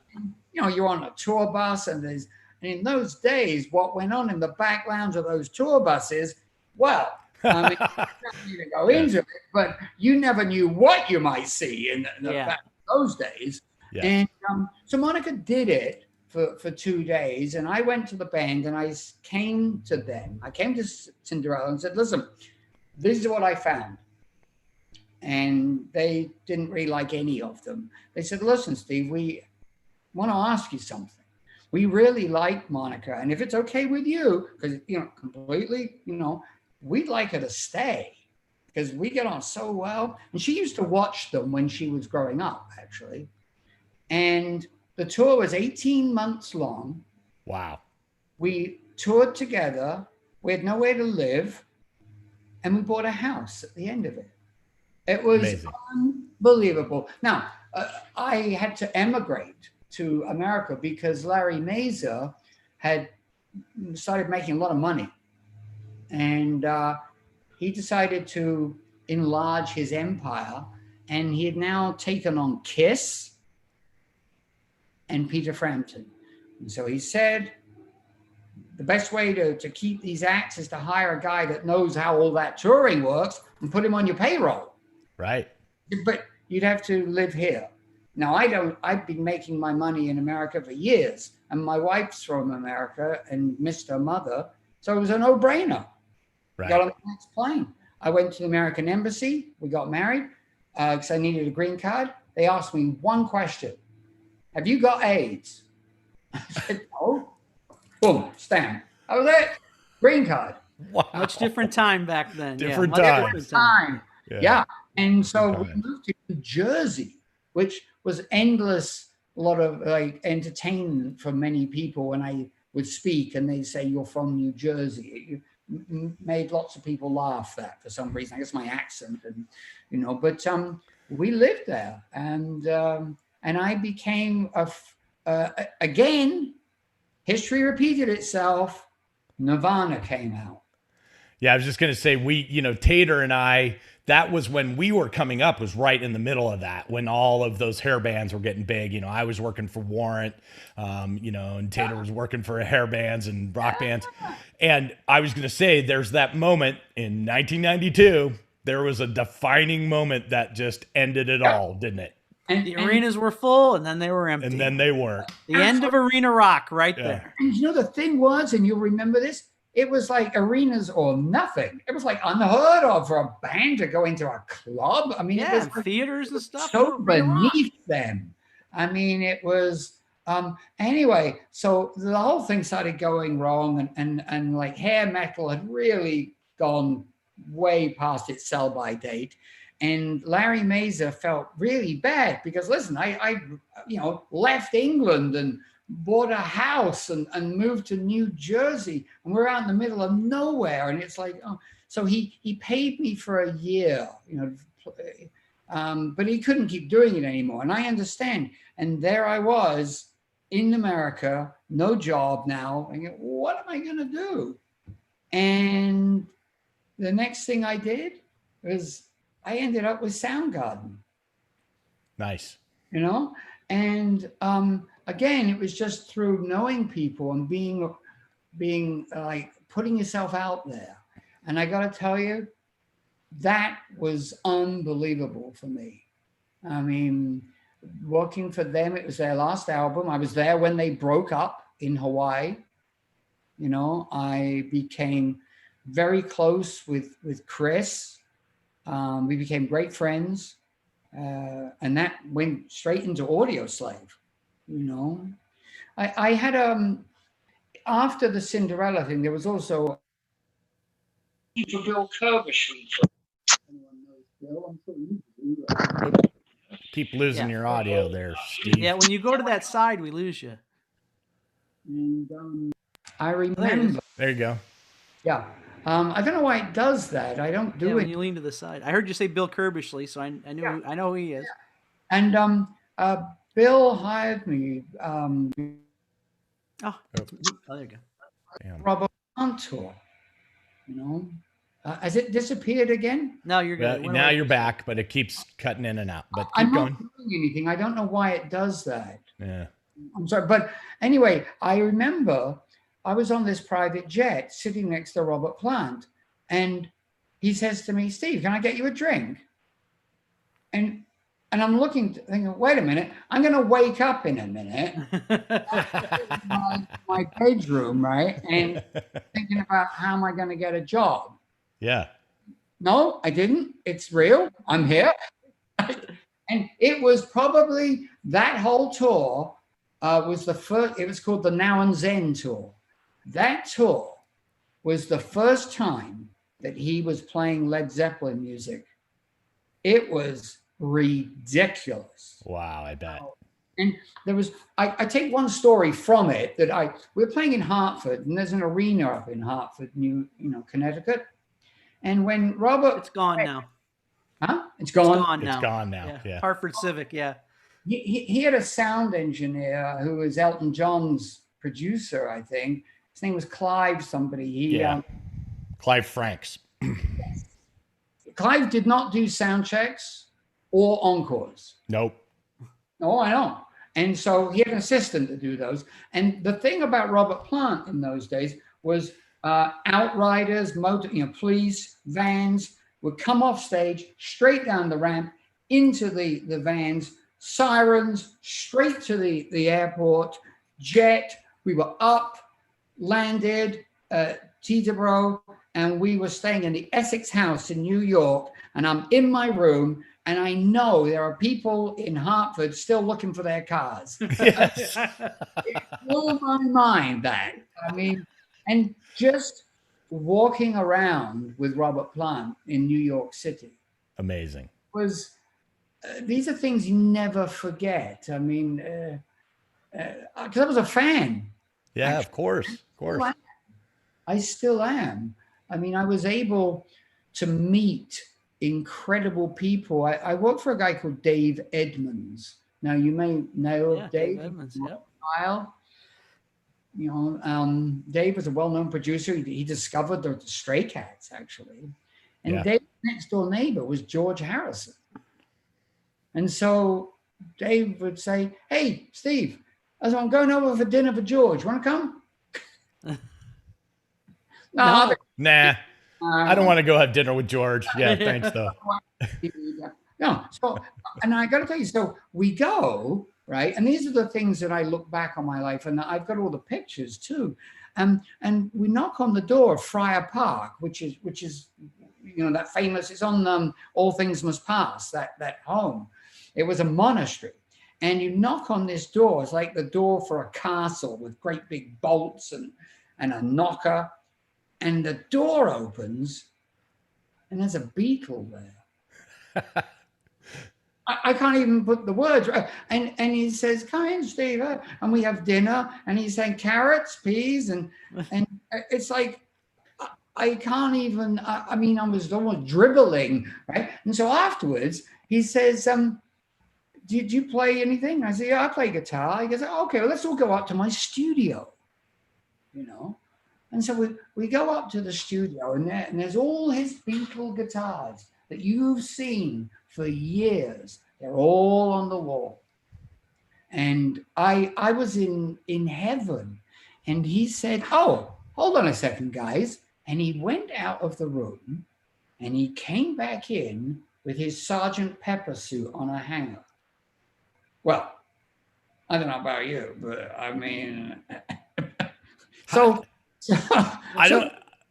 You know, you're on a tour bus, and in those days, what went on in the back lounge of those tour buses, well, I mean, I don't need to go into it, but you never knew what you might see in the back of those days. Yeah. And so Monica did it for 2 days, and I went to the band and I came to them. I came to Cinderella and said, "Listen, this is what I found." And they didn't really like any of them. They said, "Listen, Steve, we want to ask you something. We really like Monica, and if it's okay with you, because, completely, we'd like her to stay because we get on so well." And she used to watch them when she was growing up, actually. And the tour was 18 months long. Wow. We toured together. We had nowhere to live. And we bought a house at the end of it. It was Amazing. Unbelievable. Now, I had to emigrate to America because Larry Mazer had started making a lot of money. And he decided to enlarge his empire. And he had now taken on Kiss and Peter Frampton. And so he said, the best way to keep these acts is to hire a guy that knows how all that touring works and put him on your payroll. Right. But you'd have to live here. Now, I've been making my money in America for years, and my wife's from America and missed her mother. So it was a no-brainer. Right. Got on the next plane. I went to the American Embassy. We got married because I needed a green card. They asked me one question. Have you got AIDS? I said, no. Boom, stamp. That was it. Green card. Wow. Much different time back then. Different much time. different time. Yeah. And so we time. moved to New Jersey, which was endless, a lot of like entertainment for many people when I would speak and they say, you're from New Jersey. It made lots of people laugh that for some reason. I guess my accent and, but we lived there and I became again, history repeated itself. Nirvana came out. Yeah, I was just going to say, Tater and I, that was when we were coming up, was right in the middle of that, when all of those hair bands were getting big. I was working for Warrant, and Tater was working for hair bands and rock bands. And I was going to say, there's that moment in 1992, there was a defining moment that just ended it all, didn't it? And The arenas were full and then they were empty. And then they weren't. The end of arena rock right there. And the thing was, and you'll remember this, it was like arenas or nothing. It was like unheard of for a band to go into a club. I mean, it was like theaters and stuff. so beneath them. I mean, it was anyway. So the whole thing started going wrong, and like hair metal had really gone way past its sell-by date. And Larry Mazer felt really bad because, listen, I left England and bought a house and moved to New Jersey, and we're out in the middle of nowhere. And it's like, so he paid me for a year, but he couldn't keep doing it anymore. And I understand. And there I was in America, no job now. I go, what am I going to do? And the next thing I did was I ended up with Soundgarden. Nice. And again, it was just through knowing people and being like putting yourself out there. And I got to tell you, that was unbelievable for me. I mean, working for them, it was their last album. I was there when they broke up in Hawaii. I became very close with Chris. We became great friends. And that went straight into Audioslave. I had after the Cinderella thing, there was also Bill Curvish. Keep losing your audio there, Steve. Yeah, when you go to that side, we lose you. And I remember. There you go. Yeah. I don't know why it does that. I don't do it. When you lean to the side. I heard you say Bill Curbishley, so I know who he is. And Bill hired me. There you go. Damn. Robert on tour. Has it disappeared again? No, you're good. Now you're back, but it keeps cutting in and out. But keep I'm going. not doing anything. I don't know why it does that. Yeah. I'm sorry. But anyway, I remember I was on this private jet sitting next to Robert Plant, and he says to me, Steve, can I get you a drink? And I'm thinking, wait a minute, I'm going to wake up in a minute, my bedroom, right? And thinking about how am I going to get a job? Yeah. No, I didn't. It's real. I'm here. And it was probably that whole tour was the first, it was called the Now and Zen Tour. That tour was the first time that he was playing Led Zeppelin music. It was ridiculous. Wow, I bet. And there was, I take one story from it that we were playing in Hartford, and there's an arena up in Hartford, Connecticut. And when Robert, It's gone now. huh? It's gone. It's gone now. Yeah. Hartford Civic. Yeah. He had a sound engineer who was Elton John's producer, I think. His name was Clive somebody. Clive Franks. Clive did not do sound checks or encores. Nope. Oh, I know. And so he had an assistant to do those. And the thing about Robert Plant in those days was outriders, police, vans would come off stage, straight down the ramp, into the vans, sirens, straight to the airport, jet. We were up, landed, Teterboro, and we were staying in the Essex House in New York. And I'm in my room, and I know there are people in Hartford still looking for their cars. Yes. It blew my mind that. I mean, and just walking around with Robert Plant in New York City. Amazing. Was these are things you never forget. I mean, because I was a fan. Yeah, actually. of course. I still am. I mean, I was able to meet incredible people. I worked for a guy called Dave Edmonds. Now, you may know of Dave Edmonds. Yeah. Dave was a well-known producer. He discovered the Stray Cats, actually. And Dave's next door neighbor was George Harrison. And so Dave would say, "Hey, Steve, I'm going over for dinner for George. Want to come?" No. Nah. I don't want to go have dinner with George. Yeah, thanks though. No. So, and I got to tell you, so we go, right? And these are the things that I look back on my life, and I've got all the pictures too. And we knock on the door of Friar Park, which is that famous. It's on All Things Must Pass. That home. It was a monastery, and you knock on this door. It's like the door for a castle with great big bolts and a knocker. And the door opens, and there's a beetle there. I can't even put the words right. And he says, "Come in, Steve," and we have dinner. And he's saying carrots, peas, and it's like I can't even. I mean, I was almost dribbling, right? And so afterwards, he says, "Did you play anything?" I said, "Yeah, I play guitar." He goes, "Okay, well, let's all go up to my studio," And so we go up to the studio, and there's all his Beatle guitars that you've seen for years. They're all on the wall. And I was in heaven, and he said, "Oh, hold on a second, guys." And he went out of the room, and he came back in with his Sergeant Pepper suit on a hanger. Well, I don't know about you, but I mean,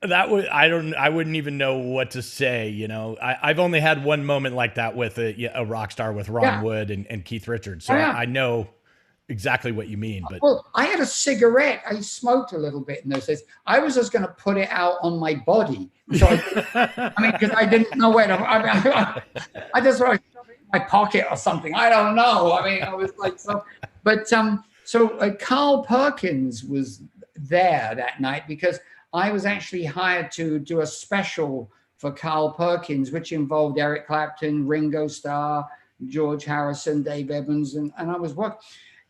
I wouldn't even know what to say. I've only had one moment like that with a rock star with Ron Wood and Keith Richards. So I know exactly what you mean. But well, I had a cigarette. I smoked a little bit in those days. I was just going to put it out on my body. So because I didn't know where to. I just thought it in my pocket or something. I don't know. I mean, I was like so. But Carl Perkins was there that night because I was actually hired to do a special for Carl Perkins, which involved Eric Clapton, Ringo Starr, George Harrison, Dave Evans, and I was working.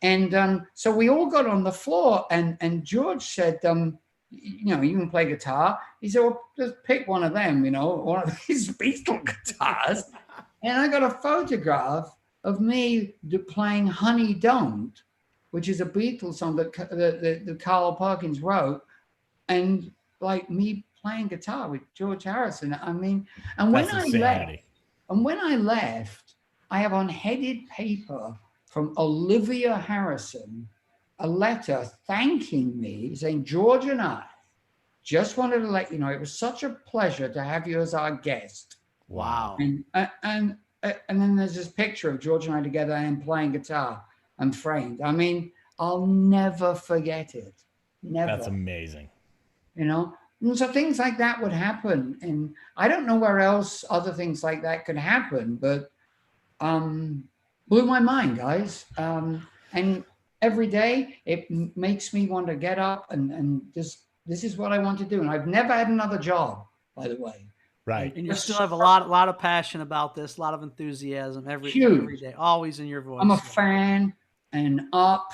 And so we all got on the floor, and George said, "You can play guitar." He said, "Well, just pick one of them, one of these Beatle guitars." And I got a photograph of me playing "Honey Don't," which is a Beatles song that Carl Perkins wrote, and like me playing guitar with George Harrison. I mean, and when I left, I have on headed paper from Olivia Harrison a letter thanking me, saying, "George and I just wanted to let you know it was such a pleasure to have you as our guest." Wow. And then there's this picture of George and I together and playing guitar and framed. I mean, I'll never forget it. Never. That's amazing. And so things like that would happen. And I don't know where else other things like that could happen, but blew my mind, guys. And And every day it makes me want to get up and this is what I want to do. And I've never had another job, by the way. Right. And you still have a lot of passion about this, a lot of enthusiasm every day, always in your voice. I'm a fan and up,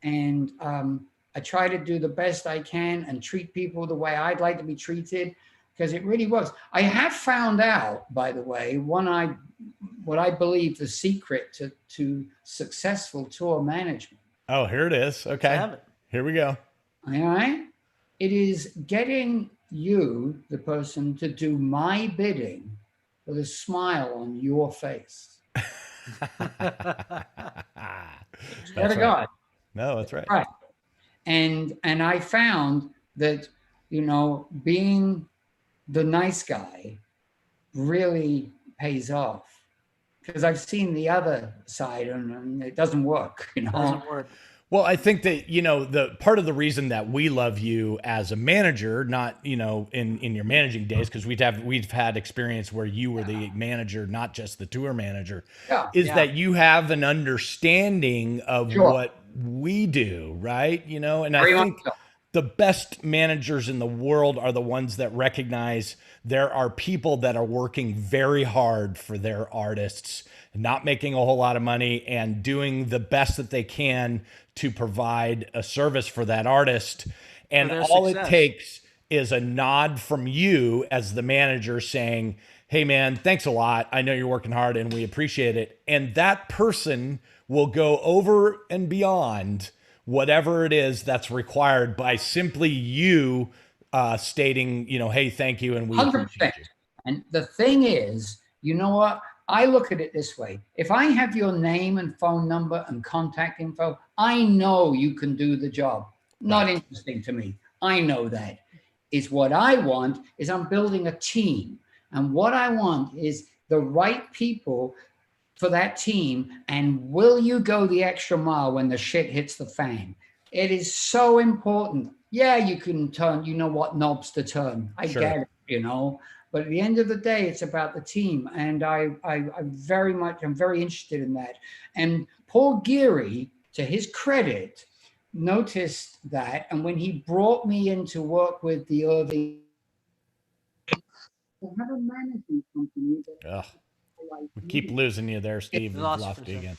and I try to do the best I can and treat people the way I'd like to be treated, because it really works. I have found out, by the way, what I believe the secret to successful tour management. Oh, here it is. Okay. Here we go. All right. It is getting you, the person, to do my bidding with a smile on your face. That's Right. God. No, that's right. Right. And I found that, being the nice guy really pays off, because I've seen the other side and it doesn't work, It doesn't work. Well, I think that, the part of the reason that we love you as a manager, not, in your managing days, because we've had experience where you were the manager, not just the tour manager, is that you have an understanding of what we do, right? And I think the best managers in the world are the ones that recognize there are people that are working very hard for their artists, not making a whole lot of money, and doing the best that they can to provide a service for that artist. And all it takes is a nod from you as the manager saying, hey man, thanks a lot. I know you're working hard and we appreciate it. And that person will go over and beyond whatever it is that's required by simply you stating, hey, thank you. And we 100%. appreciate you. And the thing is, you know what? I look at it this way. If I have your name and phone number and contact info, I know you can do the job. Not interesting to me. I know that. Is what I want is I'm building a team. And what I want is the right people for that team. And will you go the extra mile when the shit hits the fan? It is so important. Yeah, you can turn, what knobs to turn. I get it, But at the end of the day, it's about the team. And I'm very interested in that. And Paul Geary, to his credit, noticed that. And when he brought me in to work with the Irving, they have a management company. We keep losing you there, Steve. We've lost you again.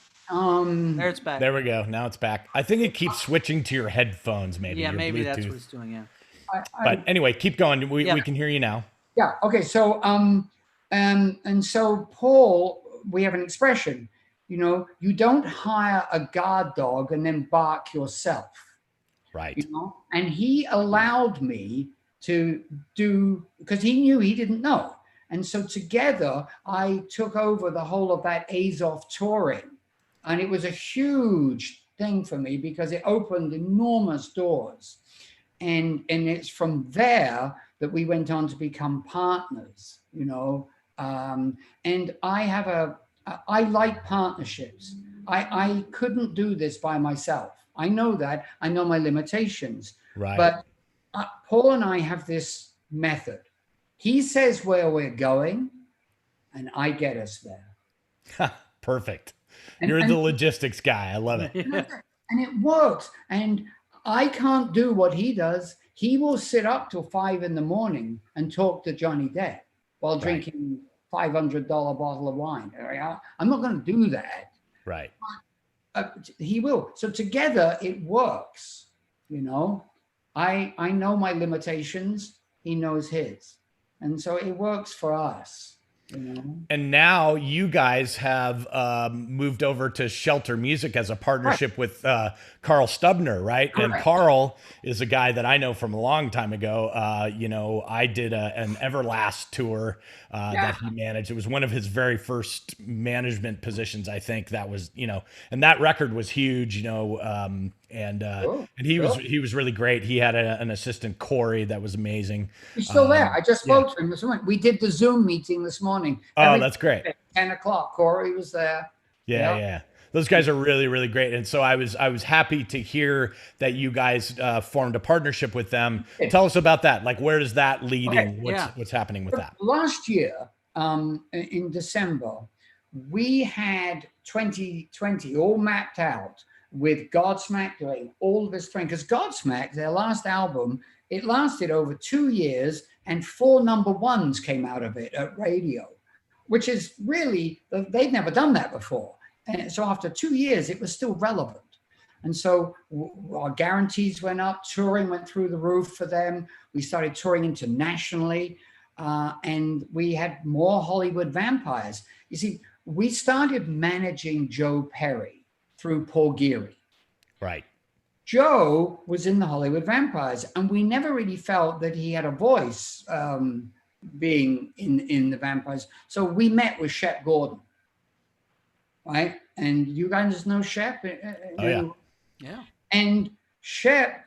There it's back. There we go. Now it's back. I think it keeps switching to your headphones, maybe. Yeah, your maybe Bluetooth. that's what it's doing, yeah. But anyway, keep going. We can hear you now. Yeah. Okay. So, and so Paul, we have an expression, you don't hire a guard dog and then bark yourself. Right. And he allowed me to do, because he knew he didn't know. And so together I took over the whole of that Azoff touring. And it was a huge thing for me because it opened enormous doors. And it's from there that we went on to become partners, and I like partnerships. I couldn't do this by myself. I know that. I know my limitations. Right. But Paul and I have this method. He says where we're going, and I get us there. Perfect. You're the logistics guy. I love it. And it works. And I can't do what he does. He will sit up till 5 a.m. and talk to Johnny Depp while drinking $500 bottle of wine. I'm not going to do that. Right. He will. So together it works. I know my limitations. He knows his. And so it works for us. And now you guys have moved over to Shelter Music as a partnership with Carl Stubner, right? And Carl is a guy that I know from a long time ago. I did an Everlast tour that he managed. It was one of his very first management positions, I think. That was, and that record was huge, and he was really great. He had an assistant, Corey, that was amazing. He's still there. I just spoke to him this morning. We did the Zoom meeting this morning. Oh, that's great. At 10 o'clock. Corey was there. Yeah. Those guys are really, really great. And so I was happy to hear that you guys formed a partnership with them. Tell us about that. Like, where does that leading? What's happening with that? Last year, in December, we had 2020 all mapped out. with Godsmack doing all of this touring. Because Godsmack, their last album, it lasted over 2 years and 4 number ones came out of it at radio, which is really, they'd never done that before. And so after 2 years, it was still relevant. And so our guarantees went up, touring went through the roof for them. We started touring internationally, and we had more Hollywood vampires. You see, we started managing Joe Perry through Paul Geary. Right. Joe was in the Hollywood Vampires, and we never really felt that he had a voice being in the Vampires. So we met with Shep Gordon, right? And you guys know Shep? Oh, yeah. Yeah. And Shep,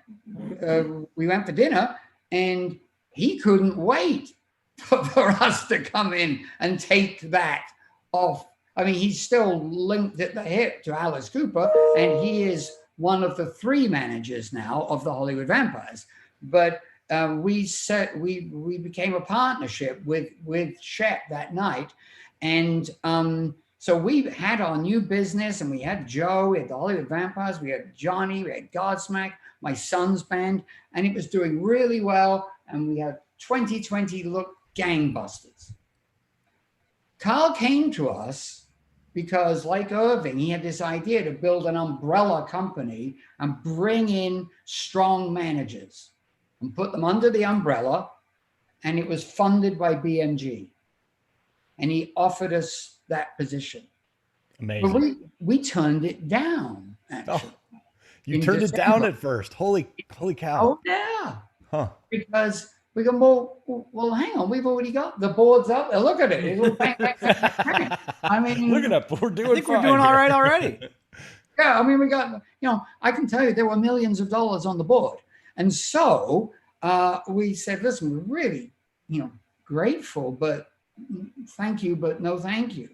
we went for dinner, and he couldn't wait for us to come in and take that off. I mean, he's still linked at the hip to Alice Cooper, and he is one of the 3 managers now of the Hollywood Vampires. But we became a partnership with Shep that night, and so we had our new business, and we had Joe, we had the Hollywood Vampires, we had Johnny, we had Godsmack, my son's band, and it was doing really well. And we had 2020 look gangbusters. Carl came to us because, like Irving, he had this idea to build an umbrella company and bring in strong managers and put them under the umbrella, and it was funded by BMG. And he offered us that position. Amazing. But we turned it down, actually. Oh, you turned it down at first. Holy cow. Oh, yeah. Huh. Because we go, well, hang on, we've already got the boards up there. Look at it. It'll bang, bang, bang, bang. I mean, look at that. We're doing I think we're doing all right already. Yeah, I mean, we got, I can tell you there were millions of dollars on the board. And so we said, listen, we're really, grateful, but thank you, but no thank you.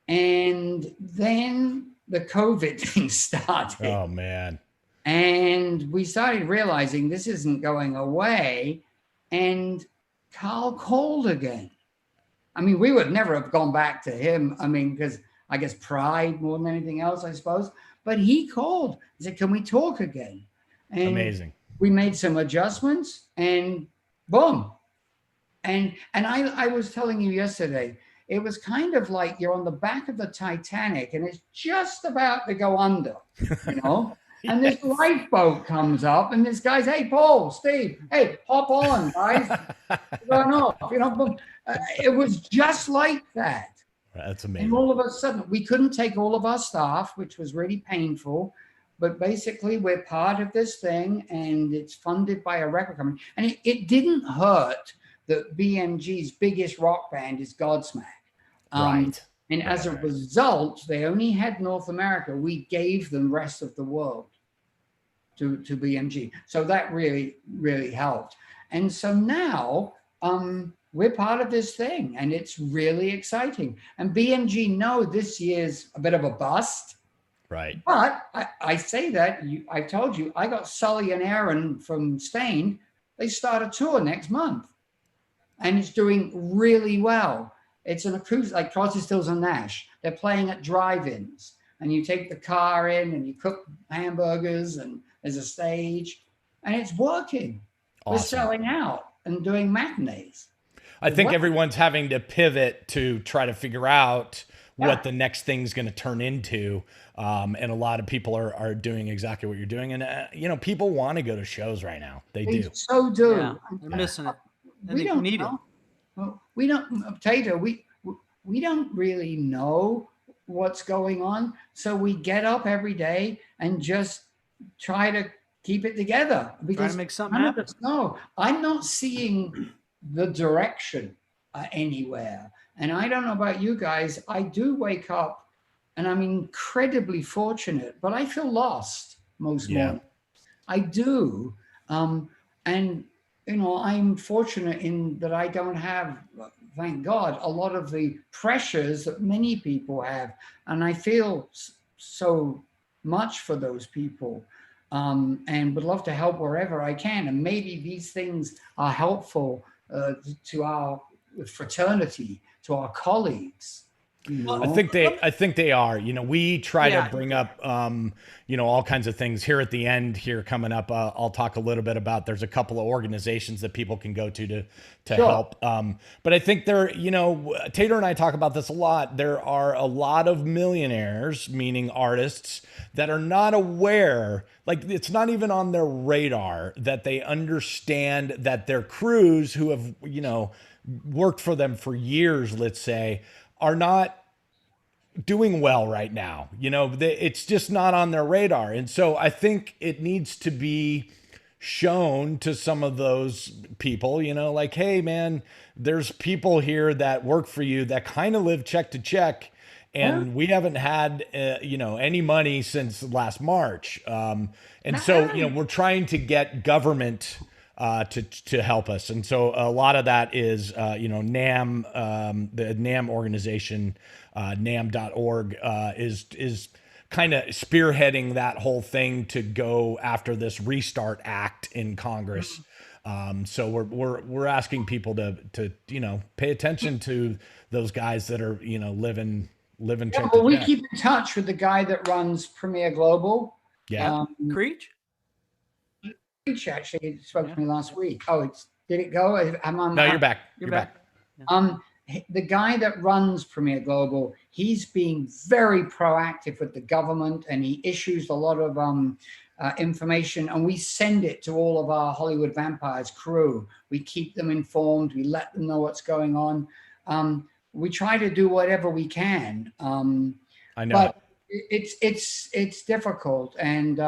And then the COVID thing started. Oh, man. And we started realizing this isn't going away. And Carl called again. I mean, we would never have gone back to him. I mean, because I guess pride more than anything else, I suppose. But he called. He said, can we talk again? And amazing. We made some adjustments, and boom. And I was telling you yesterday, it was kind of like you're on the back of the Titanic and it's just about to go under, And this lifeboat comes up, and this guy's, hey, Paul, Steve, hey, hop on, guys. Run off. It was just like that. That's amazing. And all of a sudden, we couldn't take all of our staff, which was really painful. But basically, we're part of this thing, and it's funded by a record company. And it didn't hurt that BMG's biggest rock band is Godsmack. Right. And as a result, they only had North America. We gave them rest of the world to BMG. So that really, really helped. And so now we're part of this thing, and it's really exciting. And BMG know this year's a bit of a bust. Right. But I say that, I told you, I got Sully and Erna from Stained. They start a tour next month, and it's doing really well. It's an acoustic, like Crosby, Stills and Nash. They're playing at drive-ins, and you take the car in and you cook hamburgers, and there's a stage, and it's working. Awesome. We're selling out and doing matinees. I think everyone's having to pivot to try to figure out what the next thing's going to turn into. And a lot of people are doing exactly what you're doing. And, people want to go to shows right now. They do. So do. Yeah, they're missing it. We don't need it. Well, we don't, Tater, we don't really know what's going on. So we get up every day and just try to keep it together. Because try to make something happen. No, I'm not seeing the direction anywhere. And I don't know about you guys. I do wake up and I'm incredibly fortunate, but I feel lost most mornings. I do. And, I'm fortunate in that I don't have, thank God, a lot of the pressures that many people have. And I feel so much for those people and would love to help wherever I can. And maybe these things are helpful to our fraternity, to our colleagues. I think they are. We try to bring up, all kinds of things here at the end here coming up. I'll talk a little bit about, there's a couple of organizations that people can go to help. But I think Tater and I talk about this a lot. There are a lot of millionaires, meaning artists, that are not aware, like it's not even on their radar that they understand that their crews who have, worked for them for years, let's say, are not doing well right now. It's just not on their radar. And so I think it needs to be shown to some of those people, like, hey man, there's people here that work for you that kind of live check to check. And we haven't had, any money since last March. So, we're trying to get government to help us. And so a lot of that is, NAM, the NAM organization, NAM.org, is kind of spearheading that whole thing to go after this Restart Act in Congress. So we're asking people to pay attention to those guys that are, living. Well, we keep in touch with the guy that runs Premier Global. Yeah. Creech? Creech actually spoke to me last week. Oh, did it go? No, you're back. You're back. Yeah. The guy that runs Premier Global, he's being very proactive with the government, and he issues a lot of information, and we send it to all of our Hollywood Vampires crew. We keep them informed. We let them know what's going on. We try to do whatever we can. I know, but it's difficult, and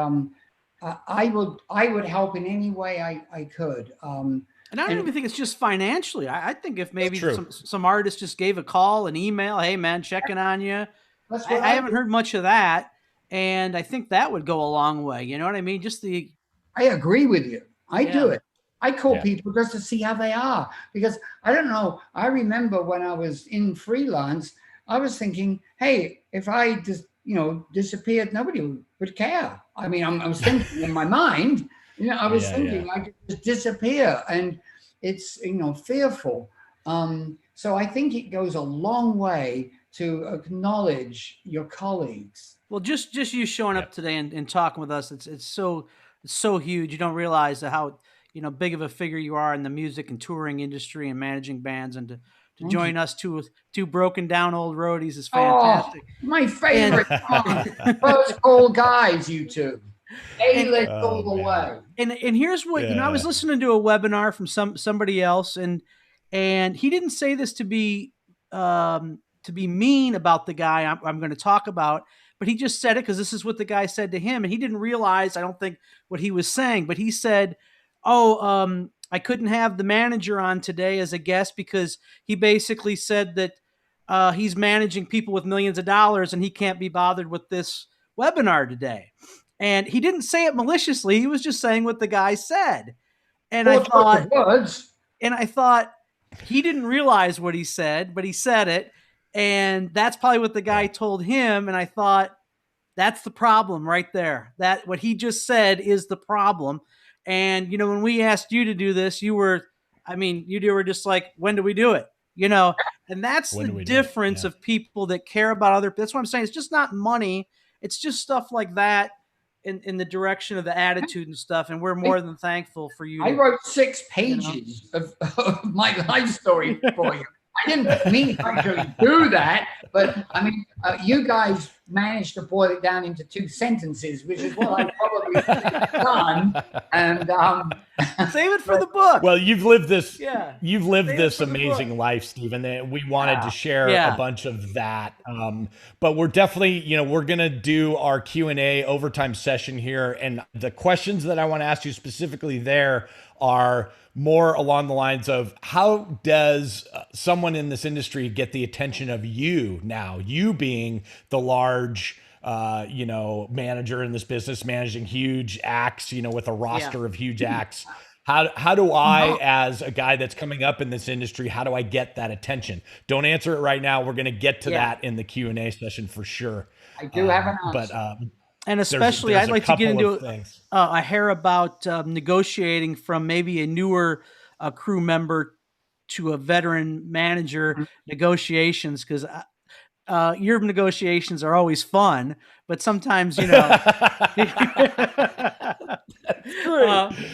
I would help in any way I could. And I don't even think it's just financially. I think if maybe some artist just gave a call, an email, hey man, checking on you. I haven't heard much of that, and I think that would go a long way. You know what I mean? I agree with you. I do it. I call people just to see how they are, because I don't know. I remember when I was in freelance, I was thinking, hey, if I just, disappeared, nobody would care. I mean, I was thinking in my mind, I was thinking I could just disappear, and it's, fearful. So I think it goes a long way to acknowledge your colleagues. Well, just you showing up today and talking with us, it's so huge. You don't realize how big of a figure you are in the music and touring industry and managing bands, and to join us two broken down old roadies is fantastic. Oh, my favorite. Those old guys, you two. A-list all the way. And here's what, I was listening to a webinar from somebody else, and he didn't say this to be mean about the guy I'm going to talk about, but he just said it because this is what the guy said to him, and he didn't realize, I don't think, what he was saying, but he said, I couldn't have the manager on today as a guest because he basically said that he's managing people with millions of dollars and he can't be bothered with this webinar today. And he didn't say it maliciously. He was just saying what the guy said. And I thought he didn't realize what he said, but he said it. And that's probably what the guy told him. And I thought, that's the problem right there. That what he just said is the problem. And, when we asked you to do this, you were just like, when do we do it? And that's the difference of people that care about other. That's what I'm saying. It's just not money. It's just stuff like that in the direction of the attitude and stuff. And we're more than thankful for you. I wrote 6 pages of my life story for you. I didn't mean to actually do that, but you guys managed to boil it down into 2 sentences, which is what I probably should have done. And save it for the book. Well, you've lived this. Yeah. You've lived this amazing life, Stephen. We wanted to share a bunch of that. But we're definitely, we're gonna do our Q&A overtime session here, and the questions that I want to ask you specifically there are more along the lines of, how does someone in this industry get the attention of you now, you being the large, manager in this business, managing huge acts, with a roster of huge acts. How do I, as a guy that's coming up in this industry, how do I get that attention? Don't answer it right now. We're going to get to that in the Q&A session for sure. I do have an answer. But, and especially, I'd like to get into a hair about negotiating from maybe a newer crew member to a veteran manager negotiations, because Your negotiations are always fun, but sometimes, you know,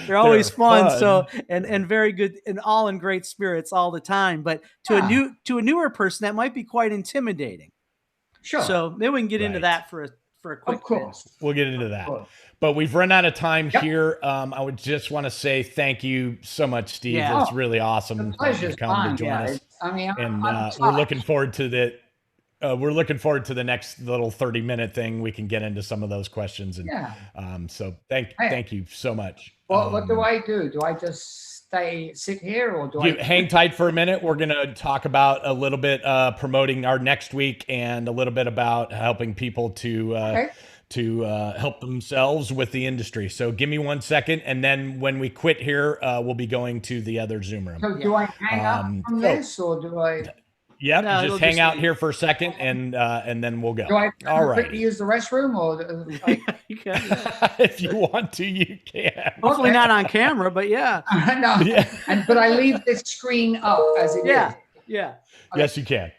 they're always fun. So, and very good, and all in great spirits all the time. But to a newer person, that might be quite intimidating. Sure. So maybe we can get into that for a quick Of course. bit. We'll get into that. But we've run out of time here. I would just want to say thank you so much, Steve. Yeah. It's really awesome that you've come to join us. I mean, And we're looking forward to the next little 30-minute thing. We can get into some of those questions. And so thank you so much. Well, what do I do? Do I just sit here, or do I hang tight for a minute? We're going to talk about a little bit promoting our next week, and a little bit about helping people to help themselves with the industry. So give me 1 second, and then when we quit here, we'll be going to the other Zoom room. So do I hang up from this, or do I? Yep, no, just hang out here for a second, and then we'll go. Do I all right. quickly use the restroom, or you can? If you want to, you can. Hopefully not on camera, but yeah. No, but I leave this screen up as it is. Yeah. Okay. Yes, you can.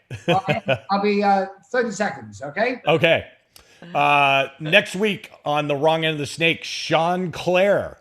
I'll be 30 seconds. Okay. Okay. Next week on the wrong end of the snake, Sean Clare.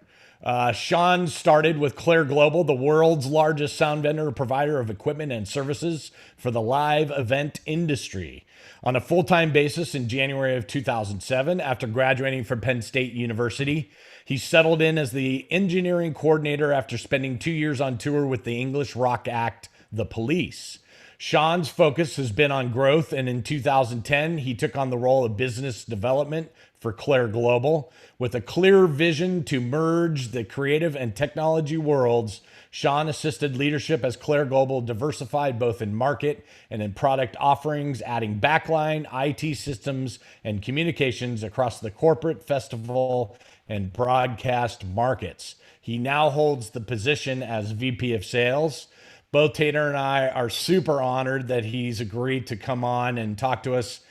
Sean started with Clare Global, the world's largest sound vendor, provider of equipment and services for the live event industry. On a full-time basis in January of 2007, after graduating from Penn State University, he settled in as the engineering coordinator after spending 2 years on tour with the English rock act, The Police. Sean's focus has been on growth, and in 2010, he took on the role of business development for Clare Global. With a clear vision to merge the creative and technology worlds, Sean assisted leadership as Clare Global diversified both in market and in product offerings, adding backline, IT systems, and communications across the corporate, festival, and broadcast markets. He now holds the position as VP of Sales. Both Tater and I are super honored that he's agreed to come on and talk to us.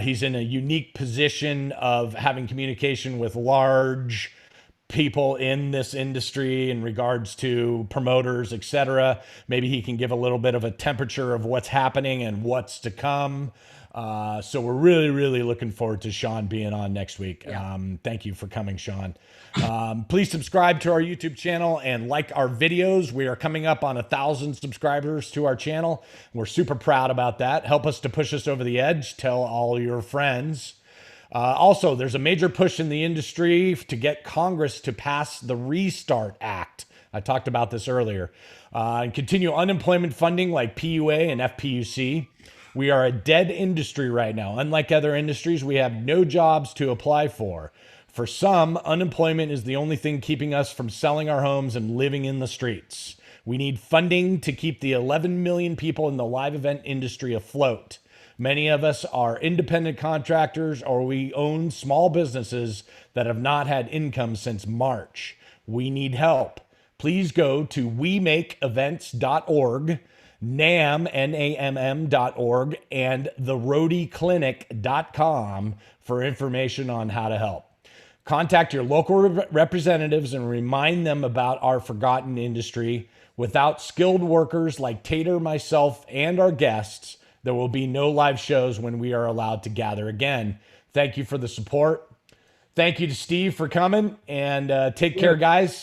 He's in a unique position of having communication with large people in this industry in regards to promoters, etc. Maybe he can give a little bit of a temperature of what's happening and what's to come. So we're really, really looking forward to Sean being on next week. Thank you for coming, Sean. Please subscribe to our YouTube channel and like our videos. We are coming up on 1,000 subscribers to our channel. We're super proud about that. Help us to push us over the edge. Tell all your friends. Also, there's a major push in the industry to get Congress to pass the Restart Act. I talked about this earlier. And continue unemployment funding like PUA and FPUC. We are a dead industry right now. Unlike other industries, we have no jobs to apply for. For some, unemployment is the only thing keeping us from selling our homes and living in the streets. We need funding to keep the 11 million people in the live event industry afloat. Many of us are independent contractors, or we own small businesses that have not had income since March. We need help. Please go to wemakeevents.org, NAMM.org, and theroadieclinic.com for information on how to help. Contact your local representatives and remind them about our forgotten industry. Without skilled workers like Tater, myself, and our guests, there will be no live shows when we are allowed to gather again. Thank you for the support. Thank you to Steve for coming, and take care, guys.